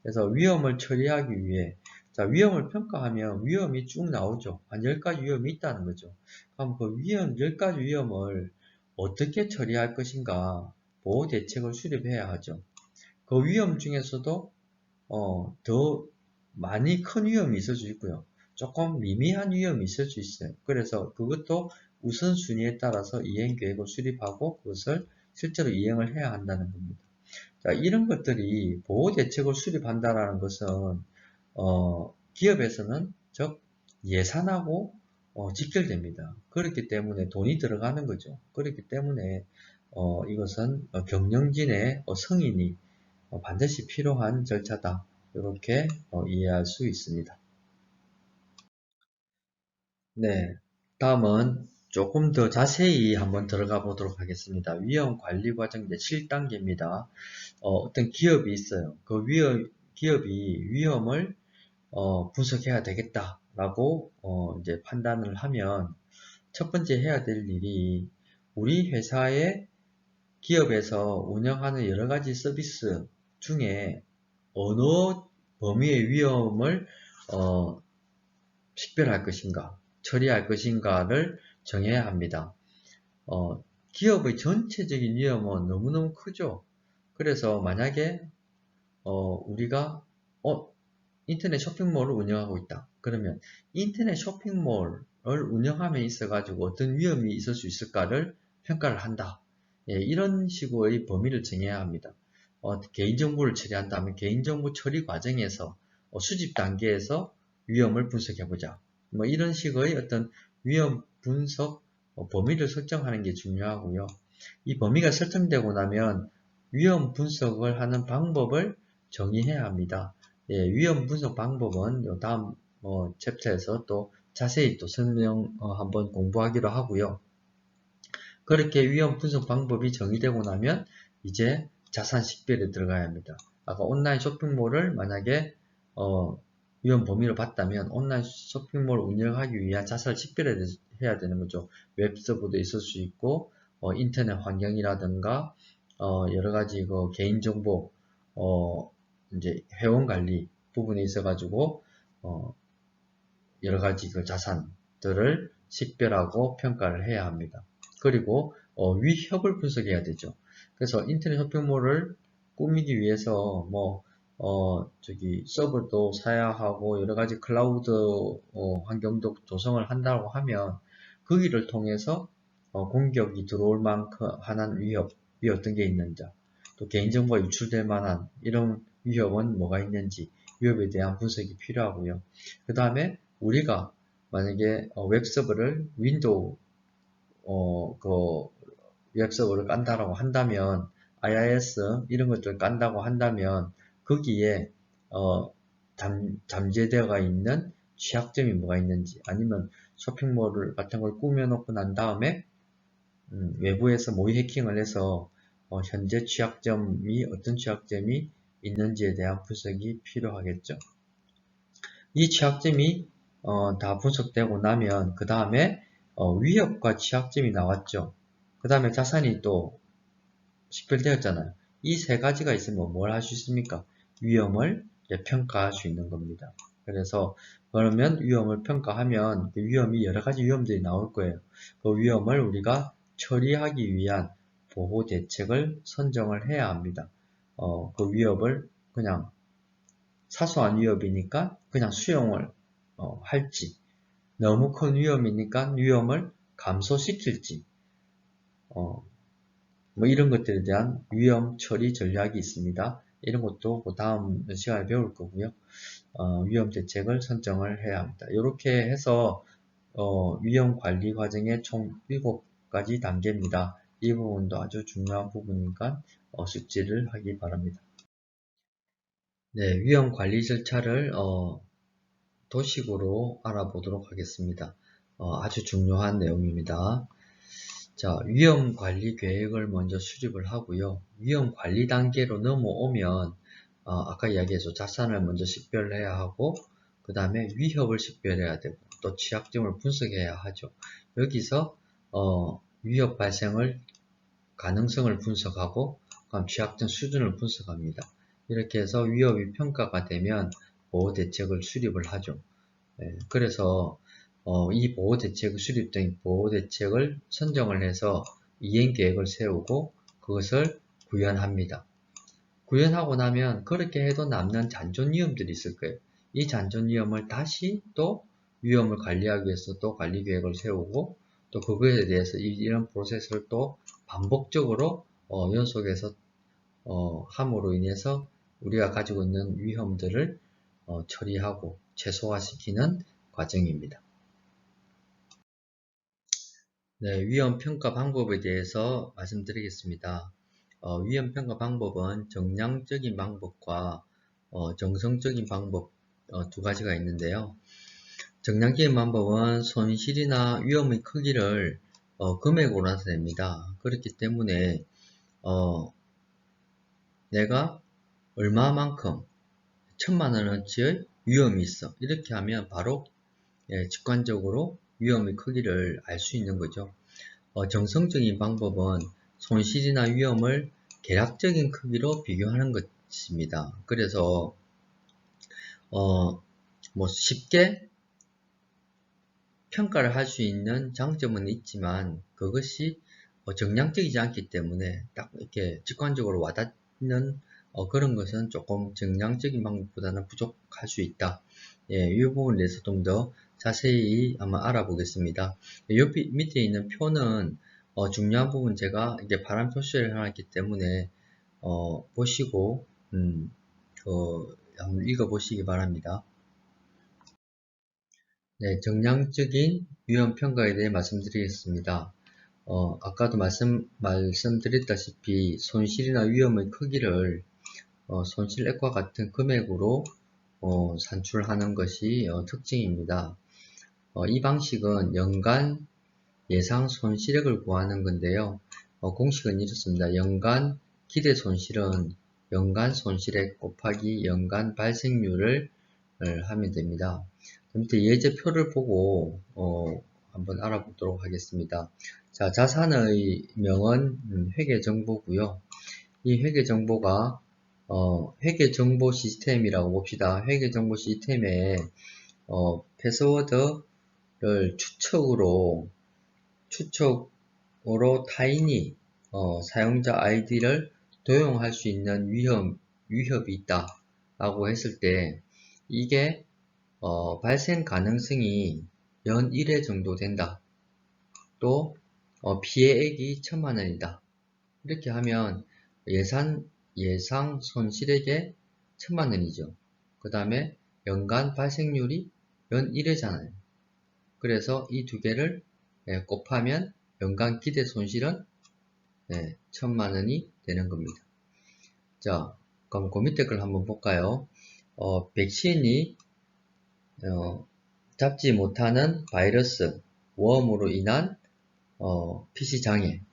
그래서 위험을 처리하기 위해 자, 위험을 평가하면 위험이 쭉 나오죠. 한 10가지 위험이 있다는 거죠. 그럼 그 10가지 위험을 어떻게 처리할 것인가 보호 대책을 수립해야 하죠. 그 위험 중에서도 더 많이 큰 위험이 있을 수 있고요. 조금 미미한 위험이 있을 수 있어요. 그래서 그것도 우선순위에 따라서 이행계획을 수립하고 그것을 실제로 이행을 해야 한다는 겁니다. 자, 이런 것들이 보호대책을 수립한다는 것은 기업에서는 즉 예산하고 직결됩니다. 그렇기 때문에 돈이 들어가는 거죠. 그렇기 때문에 이것은 경영진의 승인이 반드시 필요한 절차다. 이렇게 이해할 수 있습니다. 네, 다음은 조금 더 자세히 한번 들어가 보도록 하겠습니다. 위험 관리 과정 제 7단계입니다. 어떤 기업이 있어요. 그 기업이 위험을 분석해야 되겠다라고 이제 판단을 하면 첫 번째 해야 될 일이 우리 회사의 기업에서 운영하는 여러 가지 서비스 중에 어느 범위의 위험을 식별할 것인가, 처리할 것인가를 정해야 합니다. 기업의 전체적인 위험은 너무너무 크죠. 그래서 만약에 우리가 인터넷 쇼핑몰을 운영하고 있다. 그러면 인터넷 쇼핑몰을 운영함에 있어 가지고 어떤 위험이 있을 수 있을까를 평가를 한다. 예, 이런 식의 범위를 정해야 합니다. 개인정보를 처리한다면 개인정보 처리 과정에서 수집 단계에서 위험을 분석해보자. 뭐 이런 식의 어떤 위험 분석 범위를 설정하는 게 중요하고요. 이 범위가 설정되고 나면 위험 분석을 하는 방법을 정의해야 합니다. 예, 위험 분석 방법은 다음 챕터에서 또 자세히 또 설명 한번 공부하기로 하고요. 그렇게 위험 분석 방법이 정의되고 나면 이제 자산 식별에 들어가야 합니다. 아까 온라인 쇼핑몰을 만약에 위험 범위로 봤다면 온라인 쇼핑몰을 운영하기 위한 자산을 식별해야 되는 거죠. 웹서버도 있을 수 있고 인터넷 환경이라든가 여러 가지 그 개인정보 이제 회원 관리 부분에 있어 가지고 여러 가지 그 자산들을 식별하고 평가를 해야 합니다. 그리고 위협을 분석해야 되죠. 그래서 인터넷 쇼핑몰을 꾸미기 위해서 서버도 사야 하고 여러 가지 클라우드 환경도 조성을 한다고 하면 거기를 통해서 공격이 들어올 만큼 하는 위협이 어떤 게 있는지, 또 개인정보가 유출될 만한 이런 위협은 뭐가 있는지 위협에 대한 분석이 필요하고요. 그 다음에 우리가 만약에 웹서버를 윈도우 그 웹서버를 깐다라고 한다면 IIS 이런 것들 깐다고 한다면 거기에 잠재되어 있는 취약점이 뭐가 있는지, 아니면 쇼핑몰 같은 걸 꾸며놓고 난 다음에 외부에서 모의 해킹을 해서 현재 취약점이 어떤 취약점이 있는지에 대한 분석이 필요하겠죠. 이 취약점이 다 분석되고 나면 그 다음에 위협과 취약점이 나왔죠. 그 다음에 자산이 또 식별되었잖아요. 이 세 가지가 있으면 뭘 할 수 있습니까? 위험을 평가할 수 있는 겁니다. 그래서 그러면 위험을 평가하면 그 위험이 여러 가지 위험들이 나올 거예요. 그 위험을 우리가 처리하기 위한 보호 대책을 선정을 해야 합니다. 그 위협을 그냥 사소한 위협이니까 그냥 수용을 할지, 너무 큰 위험이니까 위험을 감소시킬지, 뭐 이런 것들에 대한 위험 처리 전략이 있습니다. 이런 것도 그 다음 시간에 배울 거고요. 위험 대책을 선정을 해야 합니다. 이렇게 해서 위험 관리 과정의 총 7가지 단계입니다. 이 부분도 아주 중요한 부분이니까 숙지를 하기 바랍니다. 네, 위험 관리 절차를 도식으로 알아보도록 하겠습니다. 아주 중요한 내용입니다. 자, 위험 관리 계획을 먼저 수립을 하고요. 위험 관리 단계로 넘어오면 아까 이야기해서 자산을 먼저 식별해야 하고 그 다음에 위협을 식별해야 되고 또 취약점을 분석해야 하죠. 여기서 위협 발생을 가능성을 분석하고 그다음 취약점 수준을 분석합니다. 이렇게 해서 위협이 평가가 되면 보호 대책을 수립을 하죠. 그래서 이 보호대책 수립된 보호대책을 선정을 해서 이행계획을 세우고 그것을 구현합니다. 구현하고 나면 그렇게 해도 남는 잔존위험들이 있을 거예요. 이 잔존위험을 다시 또 위험을 관리하기 위해서 또 관리계획을 세우고 또 그거에 대해서 이런 프로세스를 또 반복적으로 연속해서 함으로 인해서 우리가 가지고 있는 위험들을 처리하고 최소화시키는 과정입니다. 네, 위험평가 방법에 대해서 말씀드리겠습니다. 위험평가 방법은 정량적인 방법과 정성적인 방법 두 가지가 있는데요. 정량적인 방법은 손실이나 위험의 크기를 금액으로 나타냅니다. 그렇기 때문에 내가 얼마만큼 1000만원어치의 위험이 있어 이렇게 하면 바로 직관적으로 위험의 크기를 알 수 있는 거죠. 정성적인 방법은 손실이나 위험을 계략적인 크기로 비교하는 것입니다. 그래서 쉽게 평가를 할 수 있는 장점은 있지만 그것이 정량적이지 않기 때문에 딱 이렇게 직관적으로 와닿는 그런 것은 조금 정량적인 방법보다는 부족할 수 있다. 이 부분에 대해서 좀 더 자세히 한번 알아보겠습니다. 옆 밑에 있는 표는 중요한 부분 제가 이제 파란 표시를 해놨기 때문에 보시고 한번 읽어보시기 바랍니다. 네, 정량적인 위험평가에 대해 말씀드리겠습니다. 아까도 말씀드렸다시피 손실이나 위험의 크기를 손실액과 같은 금액으로 산출하는 것이 특징입니다. 이 방식은 연간 예상 손실액을 구하는 건데요. 공식은 이렇습니다. 연간 기대 손실은 연간 손실액 곱하기 연간 발생률을 하면 됩니다. 밑에 예제표를 보고 한번 알아보도록 하겠습니다. 자, 자산의 명은 회계정보고요. 이 회계정보가 회계정보 시스템이라고 봅시다. 회계정보 시스템에 패스워드를 추적으로 타인이 사용자 아이디를 도용할 수 있는 위협이 있다 라고 했을 때 이게 발생 가능성이 연 1회 정도 된다. 또 피해액이 1000만원이다. 이렇게 하면 예상 손실액의 1000만원이죠. 그 다음에 연간 발생률이 연 1회잖아요. 그래서 이 두 개를 곱하면 연간 기대 손실은 1000만원이 되는 겁니다. 자, 그럼 그 밑에 걸 한번 볼까요? 백신이 잡지 못하는 바이러스, 웜으로 인한 PC 장애입니다.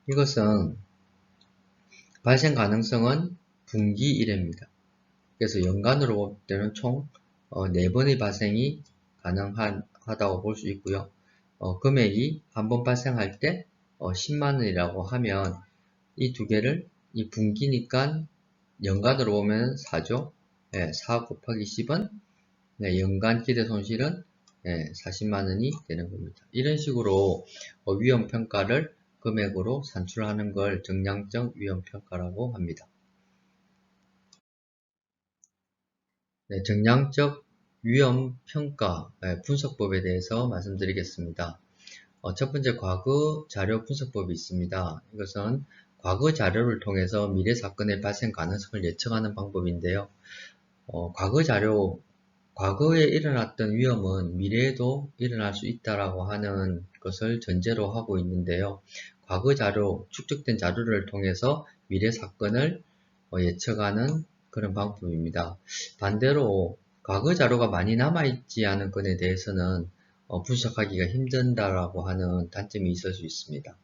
이것은 발생 가능성은 분기 1회입니다. 그래서 연간으로 볼 때는 총 4번의 발생이 가능하다고 볼 수 있고요. 금액이 한 번 발생할 때 10만원이라고 하면 이 두 개를 이 분기니까 연간으로 보면 4죠. 4 곱하기 10은 연간 기대 손실은 40만원이 되는 겁니다. 이런 식으로 위험평가를 금액으로 산출하는 걸 정량적 위험평가라고 합니다. 정량적 위험평가 분석법에 대해서 말씀드리겠습니다. 첫 번째 과거 자료 분석법이 있습니다. 이것은 과거 자료를 통해서 미래 사건의 발생 가능성을 예측하는 방법인데요. 과거에 일어났던 위험은 미래에도 일어날 수 있다라고 하는 것을 전제로 하고 있는데요. 과거 자료, 축적된 자료를 통해서 미래 사건을 예측하는 그런 방법입니다. 반대로 과거 자료가 많이 남아있지 않은 건에 대해서는 분석하기가 힘든다라고 하는 단점이 있을 수 있습니다.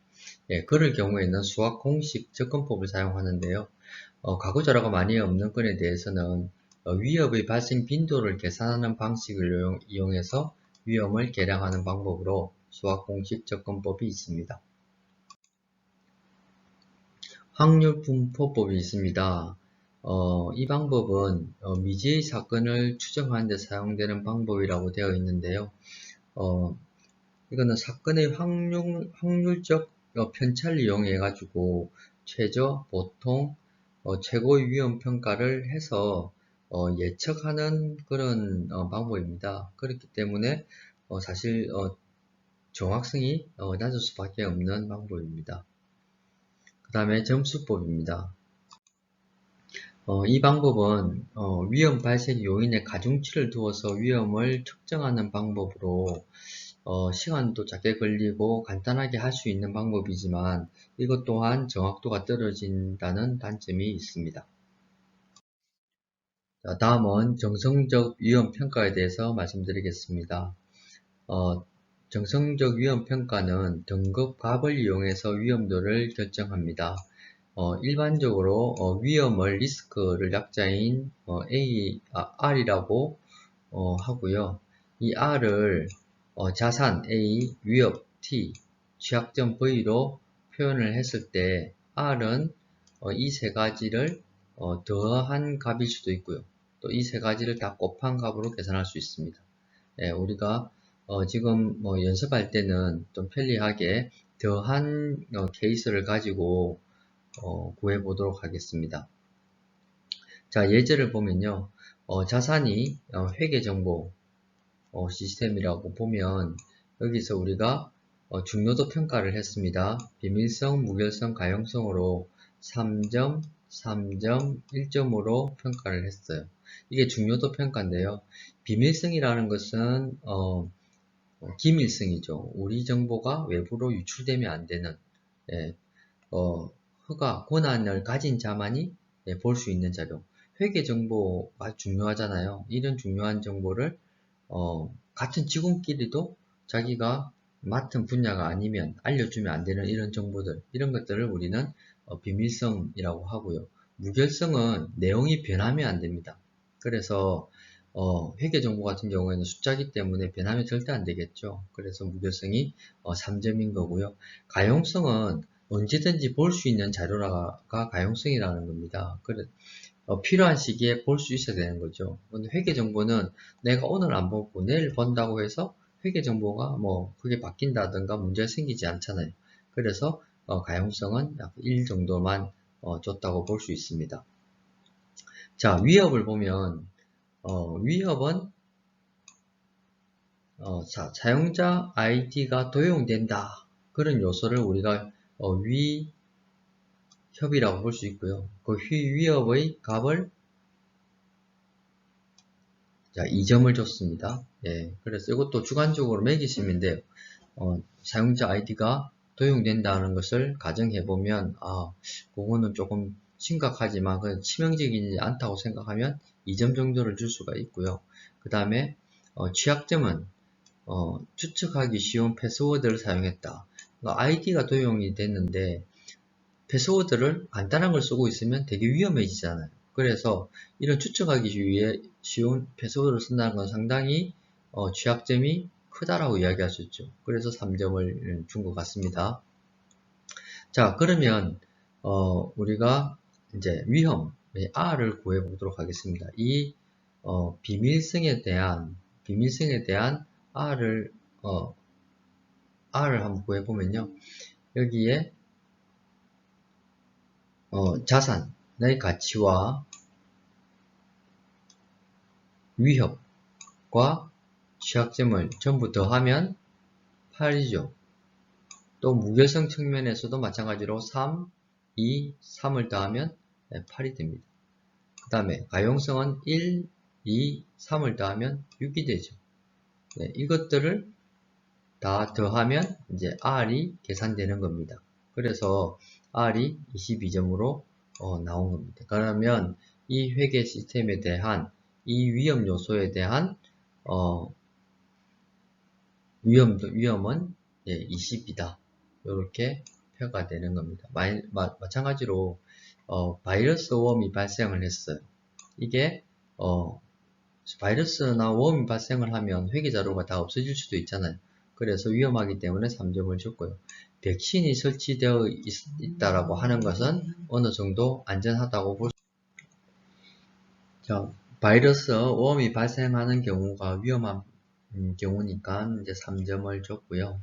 그럴 경우에는 수학 공식 접근법을 사용하는데요. 과거 자료가 많이 없는 건에 대해서는 위협의 발생 빈도를 계산하는 방식을 이용해서 위험을 계량하는 방법으로 수학 공식 접근법이 있습니다. 확률 분포법이 있습니다. 이 방법은 미지의 사건을 추정하는 데 사용되는 방법이라고 되어 있는데요. 이거는 사건의 확률적 편차를 이용해 가지고 최저, 보통, 최고의 위험 평가를 해서 예측하는 그런 방법입니다. 그렇기 때문에 사실 정확성이 낮을 수밖에 없는 방법입니다. 그 다음에 점수법입니다. 이 방법은 위험 발생 요인의 가중치를 두어서 위험을 측정하는 방법으로 시간도 작게 걸리고 간단하게 할 수 있는 방법이지만 이것 또한 정확도가 떨어진다는 단점이 있습니다. 자, 다음은 정성적 위험평가에 대해서 말씀드리겠습니다. 정성적 위험평가는 등급 값을 이용해서 위험도를 결정합니다. 일반적으로 위험을 리스크를 약자인 R이라고 하고요. 이 R을 자산 A, 위협 T, 취약점 V로 표현을 했을 때 R은 이 세 가지를 더한 값일 수도 있고요. 또 이 세 가지를 다 곱한 값으로 계산할 수 있습니다. 우리가 지금 연습할 때는 좀 편리하게 더한 케이스를 가지고 구해 보도록 하겠습니다. 자, 예제를 보면요. 자산이 회계정보 시스템이라고 보면 여기서 우리가 중요도 평가를 했습니다. 비밀성, 무결성, 가용성으로 3점, 3점, 1점으로 평가를 했어요. 이게 중요도 평가인데요. 비밀성이라는 것은 기밀성이죠. 우리 정보가 외부로 유출되면 안 되는 허가, 권한을 가진 자만이 볼 수 있는 자료. 회계 정보가 중요하잖아요. 이런 중요한 정보를 같은 직원끼리도 자기가 맡은 분야가 아니면 알려주면 안 되는 이런 정보들, 이런 것들을 우리는 비밀성이라고 하고요. 무결성은 내용이 변하면 안 됩니다. 그래서 회계 정보 같은 경우에는 숫자기 때문에 변하면 절대 안 되겠죠. 그래서 무결성이 3점인 거고요. 가용성은 언제든지 볼 수 있는 자료가 가용성이라는 겁니다. 필요한 시기에 볼 수 있어야 되는 거죠. 근데 회계 정보는 내가 오늘 안 보고 내일 본다고 해서 회계 정보가 그게 바뀐다든가 문제가 생기지 않잖아요. 그래서 가용성은 약 1 정도만 줬다고 볼 수 있습니다. 자, 위협을 보면 위협은 사용자 아이디가 도용된다. 그런 요소를 우리가 위협이라고 볼 수 있고요. 그 위협의 값을 자, 2점을 줬습니다. 예, 그래서 이것도 주관적으로 매기시면 돼요. 사용자 아이디가 도용된다는 것을 가정해보면, 그거는 조금 심각하지만, 치명적이지 않다고 생각하면 2점 정도를 줄 수가 있고요. 그 다음에, 취약점은, 추측하기 쉬운 패스워드를 사용했다. 아이디가 도용이 됐는데, 패스워드를 간단한 걸 쓰고 있으면 되게 위험해지잖아요. 그래서 이런 추측하기 쉬운 패스워드를 쓴다는 건 상당히 취약점이 크다라고 이야기할 수 있죠. 그래서 3점을 준 것 같습니다. 자, 그러면 우리가 이제 위험의 R을 구해 보도록 하겠습니다. 이 비밀성에 대한 R을 한번 구해 보면요. 여기에 자산의 가치와 위협과 취약점을 전부 더하면 8이죠. 또 무결성 측면에서도 마찬가지로 3, 2, 3을 더하면 8이 됩니다. 그 다음에 가용성은 1, 2, 3을 더하면 6이 되죠. 네, 이것들을 다 더하면 이제 R이 계산되는 겁니다. 그래서 R이 22점으로 나온 겁니다. 그러면 이 회계 시스템에 대한 이 위험 요소에 대한 위험은 20이다. 이렇게 표가 되는 겁니다. 마찬가지로 바이러스 웜이 발생을 했어요. 이게 바이러스나 웜이 발생을 하면 회계자료가 다 없어질 수도 있잖아요. 그래서 위험하기 때문에 3점을 줬고요. 백신이 설치되어 있다라고 하는 것은 어느 정도 안전하다고 볼 수 있습니다. 바이러스 웜이 발생하는 경우가 위험한 경우니까 이제 3점을 줬고요.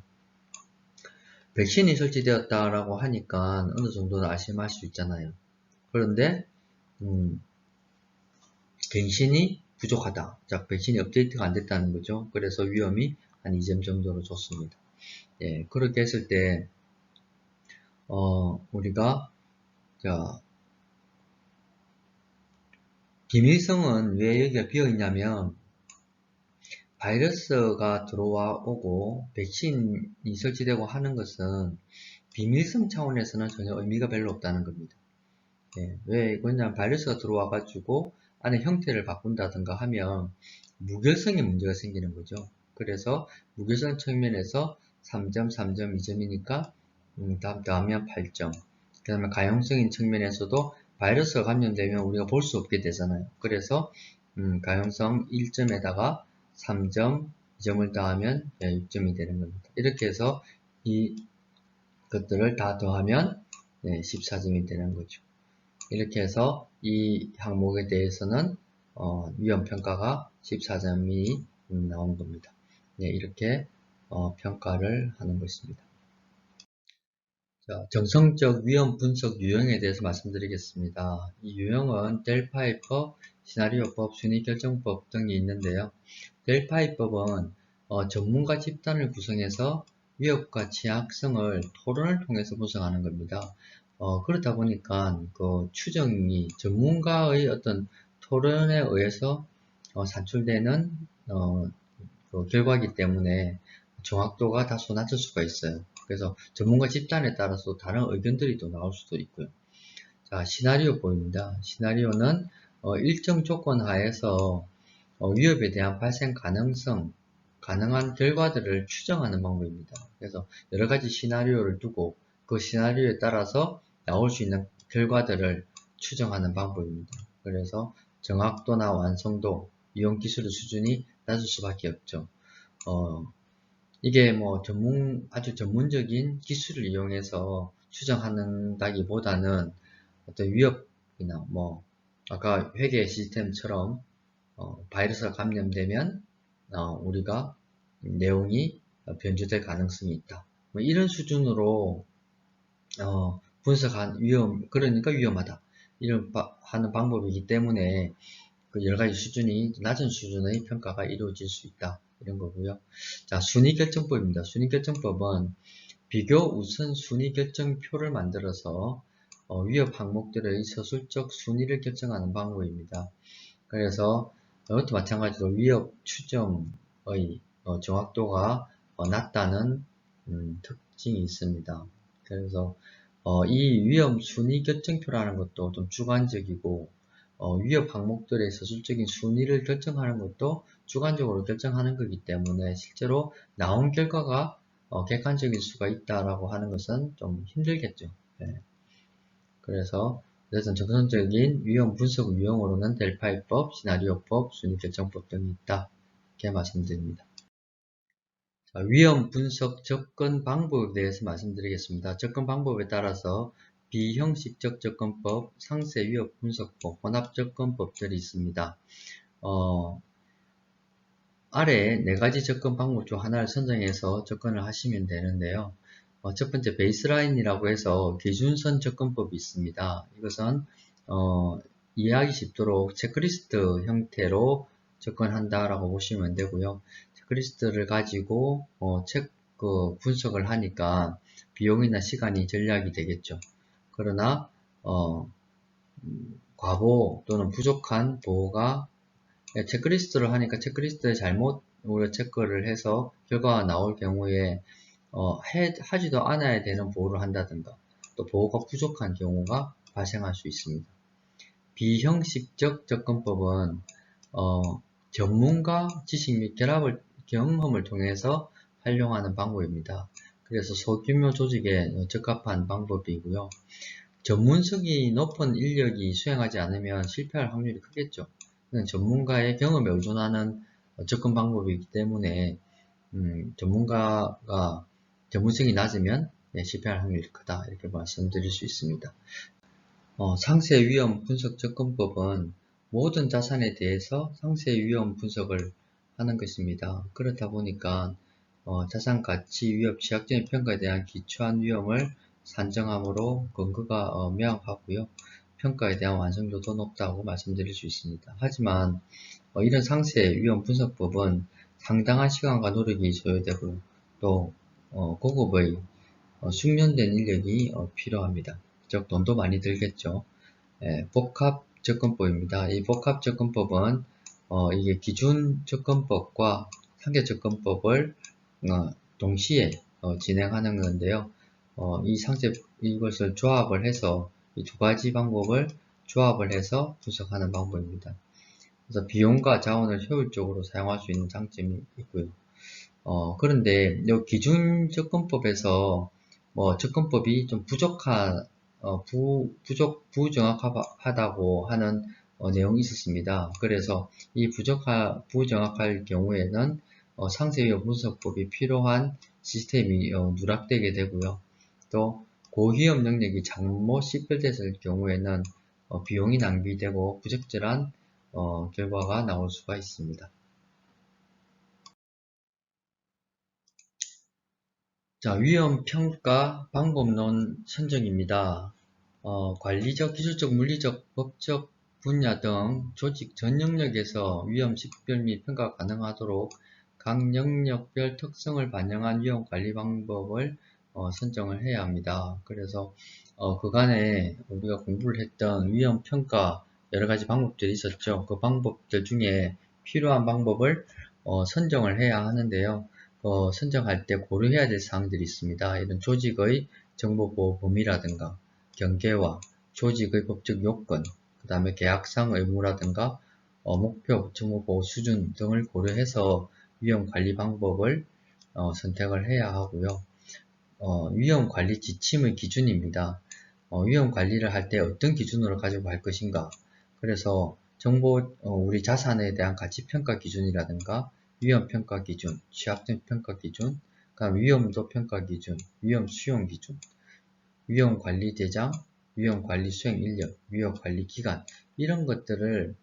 백신이 설치되었다라고 하니까 어느 정도는 안심할 수 있잖아요. 그런데 백신이 부족하다. 자, 백신이 업데이트가 안 됐다는 거죠. 그래서 위험이 한 2점 정도로 줬습니다. 예, 그렇게 했을 때 우리가 자, 비밀성은 왜 여기가 비어 있냐면 바이러스가 들어와 오고 백신이 설치되고 하는 것은 비밀성 차원에서는 전혀 의미가 별로 없다는 겁니다. 예, 왜 그러냐면 바이러스가 들어와 가지고 안에 형태를 바꾼다든가 하면 무결성에 문제가 생기는 거죠. 그래서 무결성 측면에서 3점, 3점, 2점이니까 다음 더하면 8점. 그 다음에 가용성인 측면에서도 바이러스가 감염되면 우리가 볼 수 없게 되잖아요. 그래서 가용성 1점에다가 3점, 2점을 더하면 6점이 되는 겁니다. 이렇게 해서 이 것들을 다 더하면 14점이 되는 거죠. 이렇게 해서 이 항목에 대해서는 위험평가가 14점이 나온 겁니다. 네, 이렇게 평가를 하는 것입니다. 자, 정성적 위험 분석 유형에 대해서 말씀드리겠습니다. 이 유형은 델파이법, 시나리오법, 순위결정법 등이 있는데요. 델파이법은 전문가 집단을 구성해서 위협과 취약성을 토론을 통해서 분석하는 겁니다. 그렇다 보니까 그 추정이 전문가의 어떤 토론에 의해서 산출되는 그 결과이기 때문에 정확도가 다소 낮을 수가 있어요. 그래서 전문가 집단에 따라서 다른 의견들이 또 나올 수도 있고요. 자, 시나리오 보입니다. 시나리오는 일정 조건 하에서 위협에 대한 발생 가능성, 가능한 결과들을 추정하는 방법입니다. 그래서 여러 가지 시나리오를 두고 그 시나리오에 따라서 나올 수 있는 결과들을 추정하는 방법입니다. 그래서 정확도나 완성도, 이용 기술의 수준이 낮을 수밖에 없죠. 이게 뭐 아주 전문적인 기술을 이용해서 추정한다기보다는 어떤 위협이나 아까 회계 시스템처럼 바이러스가 감염되면 우리가 내용이 변조될 가능성이 있다. 뭐 이런 수준으로 분석한 그러니까 위험하다. 이런 하는 방법이기 때문에 그 여러 가지 수준이 낮은 수준의 평가가 이루어질 수 있다. 이런 거고요. 자, 순위결정법입니다. 순위결정법은 비교 우선 순위결정표를 만들어서 위협 항목들의 서술적 순위를 결정하는 방법입니다. 그래서 이것도 마찬가지로 위협 추정의 정확도가 낮다는 특징이 있습니다. 그래서 이 위험 순위 결정표라는 것도 좀 주관적이고 위협 항목들의 서술적인 순위를 결정하는 것도 주관적으로 결정하는 거기 때문에 실제로 나온 결과가 객관적일 수가 있다라고 하는 것은 좀 힘들겠죠. 네. 그래서 정선적인 위험 분석 유형으로는 델파이법, 시나리오법, 순위결정법 등이 있다. 이렇게 말씀드립니다. 자, 위험 분석 접근 방법에 대해서 말씀드리겠습니다. 접근 방법에 따라서 비형식적 접근법, 상세 위협 분석법, 혼합 접근법들이 있습니다. 아래 네 가지 접근 방법 중 하나를 선정해서 접근을 하시면 되는데요. 첫 번째 베이스라인이라고 해서 기준선 접근법이 있습니다. 이것은 이해하기 쉽도록 체크리스트 형태로 접근한다라고 보시면 되고요. 체크리스트를 가지고 분석을 하니까 비용이나 시간이 절약이 되겠죠. 그러나 과보 또는 부족한 보호가 체크리스트를 하니까 체크리스트에 잘못 우리가 체크를 해서 결과가 나올 경우에 하지도 않아야 되는 보호를 한다든가 또 보호가 부족한 경우가 발생할 수 있습니다. 비형식적 접근법은 전문가 지식 및 경험을 통해서 활용하는 방법입니다. 그래서 소규모 조직에 적합한 방법이고요. 전문성이 높은 인력이 수행하지 않으면 실패할 확률이 크겠죠. 전문가의 경험에 의존하는 접근 방법이기 때문에 전문가가 전문성이 낮으면 실패할 확률이 크다 이렇게 말씀드릴 수 있습니다. 상세 위험 분석 접근법은 모든 자산에 대해서 상세 위험 분석을 하는 것입니다. 그렇다 보니까 자산 가치 위협 취약점의 평가에 대한 기초한 위험을 산정함으로 근거가 명확하고요. 평가에 대한 완성도도 높다고 말씀드릴 수 있습니다. 하지만 이런 상세 위험 분석법은 상당한 시간과 노력이 소요되고 또 고급의 숙련된 인력이 필요합니다. 즉 돈도 많이 들겠죠. 복합 접근법입니다. 이 복합 접근법은 이게 기준 접근법과 상계 접근법을 동시에 진행하는 건데요. 이것을 조합을 해서 이 두 가지 방법을 조합을 해서 분석하는 방법입니다. 그래서 비용과 자원을 효율적으로 사용할 수 있는 장점이 있고요. 그런데 이 기준 접근법에서 접근법이 좀 부정확하다고 하는 내용이 있었습니다. 그래서 이 부정확할 경우에는 상세위험 분석법이 필요한 시스템이 누락되게 되고요. 또 고위험 영역이 잘못 식별됐을 경우에는 비용이 낭비되고 부적절한 결과가 나올 수가 있습니다. 자, 위험평가 방법론 선정입니다. 관리적, 기술적, 물리적, 법적 분야 등 조직 전 영역에서 위험 식별 및 평가 가능하도록 각 영역별 특성을 반영한 위험 관리 방법을 선정을 해야 합니다. 그래서 그간에 우리가 공부를 했던 위험 평가 여러 가지 방법들이 있었죠. 그 방법들 중에 필요한 방법을 선정을 해야 하는데요. 선정할 때 고려해야 될 사항들이 있습니다. 이런 조직의 정보보호 범위라든가 경계와 조직의 법적 요건, 그 다음에 계약상 의무라든가 목표, 정보보호 수준 등을 고려해서 위험관리 방법을 선택을 해야 하고요. 위험관리 지침의 기준입니다. 위험관리를 할 때 어떤 기준으로 가지고 갈 것인가. 그래서 우리 자산에 대한 가치평가 기준이라든가 위험평가 기준, 취약점 평가 기준, 그다음 위험도 평가 기준, 위험 수용 기준, 위험관리 대장, 위험관리 수행 인력, 위험관리 기간 이런 것들을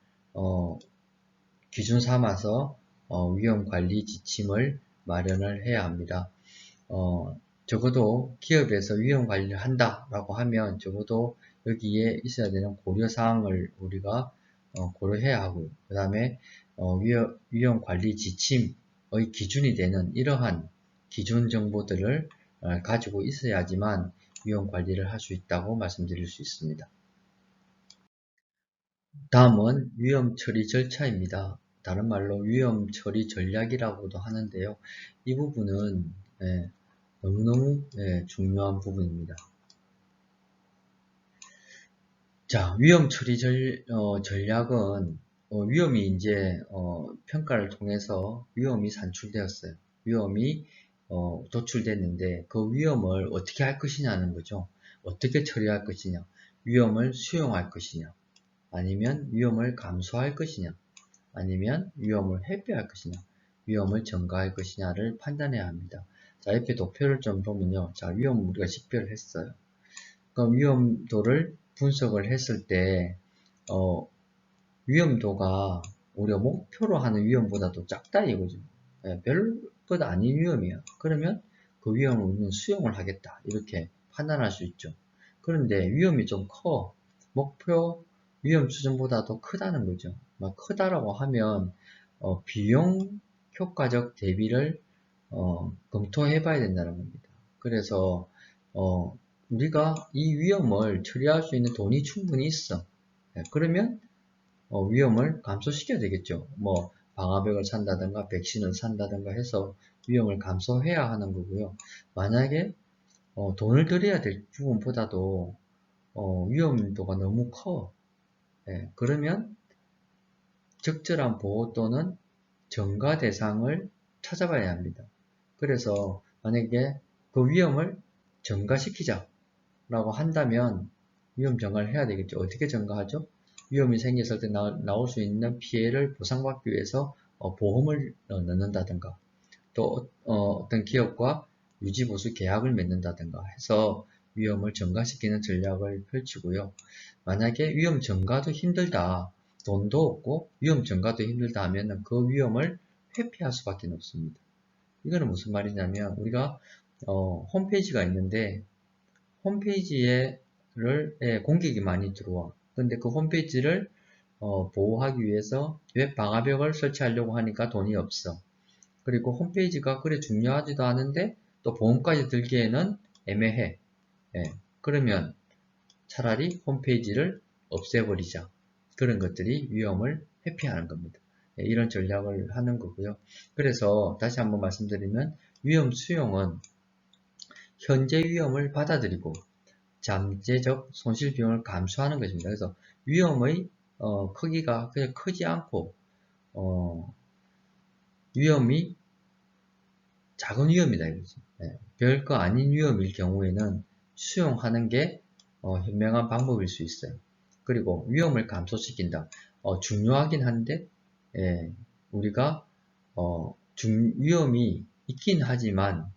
기준 삼아서 위험관리 지침을 마련을 해야 합니다. 적어도 기업에서 위험 관리를 한다라고 하면 적어도 여기에 있어야 되는 고려사항을 우리가 고려해야 하고, 그 다음에 위험 관리 지침의 기준이 되는 이러한 기준 정보들을 가지고 있어야지만 위험 관리를 할 수 있다고 말씀드릴 수 있습니다. 다음은 위험 처리 절차입니다. 다른 말로 위험 처리 전략이라고도 하는데요. 이 부분은 너무너무 중요한 부분입니다. 자, 위험 처리 전략은 위험이 이제 평가를 통해서 위험이 산출되었어요. 위험이 도출됐는데 그 위험을 어떻게 할 것이냐는 거죠. 어떻게 처리할 것이냐, 위험을 수용할 것이냐, 아니면 위험을 감수할 것이냐, 아니면 위험을 회피할 것이냐, 위험을 전가할 것이냐를 판단해야 합니다. 자, 옆에 도표를 좀 보면요. 자, 위험 우리가 식별을 했어요. 그럼 위험도를 분석을 했을 때 위험도가 우리가 목표로 하는 위험보다도 작다 이거죠. 별것 아닌 위험이에요. 그러면 그 위험을 우리는 수용을 하겠다 이렇게 판단할 수 있죠. 그런데 위험이 좀 커. 목표 위험 수준보다도 크다는 거죠. 막 크다라고 하면 비용 효과적 대비를 검토해 봐야 된다는 겁니다. 그래서 우리가 이 위험을 처리할 수 있는 돈이 충분히 있어. 그러면 위험을 감소시켜야 되겠죠. 뭐 방화벽을 산다든가 백신을 산다든가 해서 위험을 감소해야 하는 거고요. 만약에 돈을 들여야 될 부분보다도 위험도가 너무 커. 그러면 적절한 보호 또는 전가 대상을 찾아봐야 합니다. 그래서 만약에 그 위험을 전가시키자 라고 한다면 위험 전가를 해야 되겠죠. 어떻게 전가하죠? 위험이 생겼을 때 나올 수 있는 피해를 보상받기 위해서 보험을 넣는다든가 또 어떤 기업과 유지보수 계약을 맺는다든가 해서 위험을 전가시키는 전략을 펼치고요. 만약에 위험 전가도 힘들다, 돈도 없고 위험 전가도 힘들다 하면 그 위험을 회피할 수밖에 없습니다. 이거는 무슨 말이냐면 우리가 홈페이지가 있는데 홈페이지를 공격이 많이 들어와. 근데 그 홈페이지를 보호하기 위해서 웹 방화벽을 설치하려고 하니까 돈이 없어. 그리고 홈페이지가 그래 중요하지도 않은데 또 보험까지 들기에는 애매해. 그러면 차라리 홈페이지를 없애버리자. 그런 것들이 위험을 회피하는 겁니다. 이런 전략을 하는 거고요. 그래서 다시 한번 말씀드리면 위험 수용은 현재 위험을 받아들이고 잠재적 손실 비용을 감수하는 것입니다. 그래서 위험의 크기가 그냥 크지 않고 위험이 작은 위험이다 이거죠. 별거 아닌 위험일 경우에는 수용하는 게 현명한 방법일 수 있어요. 그리고 위험을 감소시킨다. 중요하긴 한데 우리가 위험이 있긴 하지만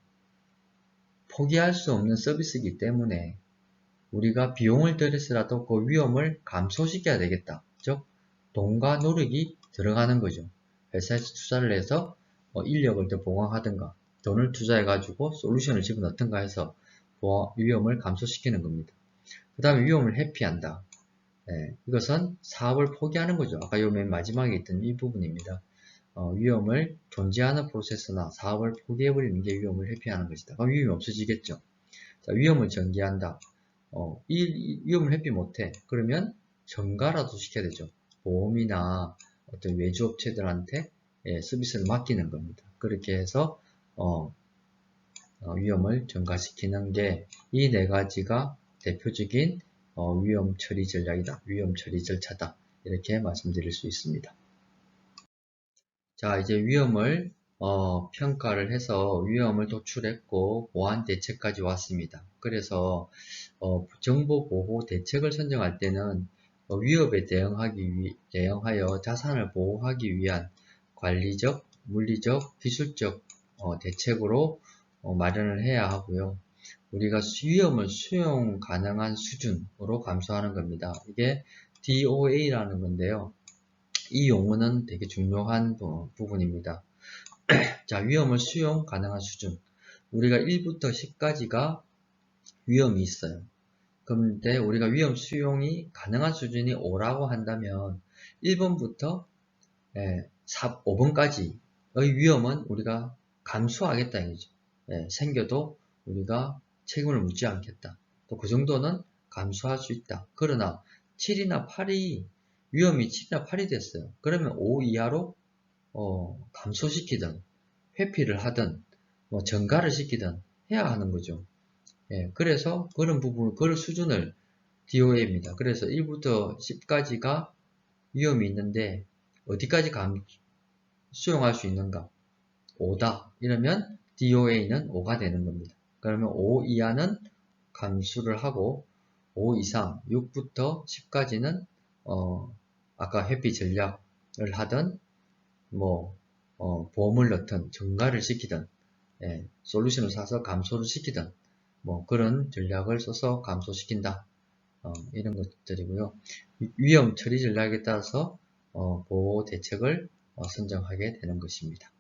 포기할 수 없는 서비스이기 때문에 우리가 비용을 들여서라도 그 위험을 감소시켜야 되겠다. 즉 돈과 노력이 들어가는 거죠. 회사에서 투자를 해서 인력을 더 보강하든가 돈을 투자해 가지고 솔루션을 집어넣든가 해서 위험을 감소시키는 겁니다. 그 다음에 위험을 회피한다. 이것은 사업을 포기하는 거죠. 아까 요 맨 마지막에 있던 이 부분입니다. 위험을 존재하는 프로세스나 사업을 포기해버리는 게 위험을 회피하는 것이다. 그럼 위험이 없어지겠죠. 자, 위험을 전개한다. 이 위험을 회피 못해. 그러면 전가라도 시켜야 되죠. 보험이나 어떤 외주업체들한테 서비스를 맡기는 겁니다. 그렇게 해서 위험을 전가시키는 게 이 네 가지가 대표적인 위험 처리 전략이다. 위험 처리 절차다. 이렇게 말씀드릴 수 있습니다. 자, 이제 위험을 평가를 해서 위험을 도출했고 보안 대책까지 왔습니다. 그래서 정보 보호 대책을 선정할 때는 위협에 대응하여 자산을 보호하기 위한 관리적, 물리적, 기술적 대책으로 마련을 해야 하고요. 우리가 위험을 수용 가능한 수준으로 감수하는 겁니다. 이게 DOA라는 건데요. 이 용어는 되게 중요한 부분입니다. 자, 위험을 수용 가능한 수준. 우리가 1부터 10까지가 위험이 있어요. 그런데 우리가 위험 수용이 가능한 수준이 5라고 한다면 1번부터 5번까지의 위험은 우리가 감수하겠다 이거죠. 생겨도 우리가 책임을 묻지 않겠다. 또 그 정도는 감수할 수 있다. 그러나 7이나 8이 위험이 7이나 8이 됐어요. 그러면 5 이하로 감소시키든 회피를 하든 뭐 전가를 시키든 해야 하는 거죠. 그래서 그런 부분, 그런 수준을 DOA입니다. 그래서 1부터 10까지가 위험이 있는데 어디까지 수용할 수 있는가? 5다. 이러면 DOA는 5가 되는 겁니다. 그러면 5 이하는 감수를 하고 5 이상 6부터 10까지는 아까 회피 전략을 하든 뭐 보험을 넣든 증가를 시키든 솔루션을 사서 감소를 시키든 뭐 그런 전략을 써서 감소시킨다. 이런 것들이고요. 위험 처리 전략에 따라서 보호 대책을 선정하게 되는 것입니다.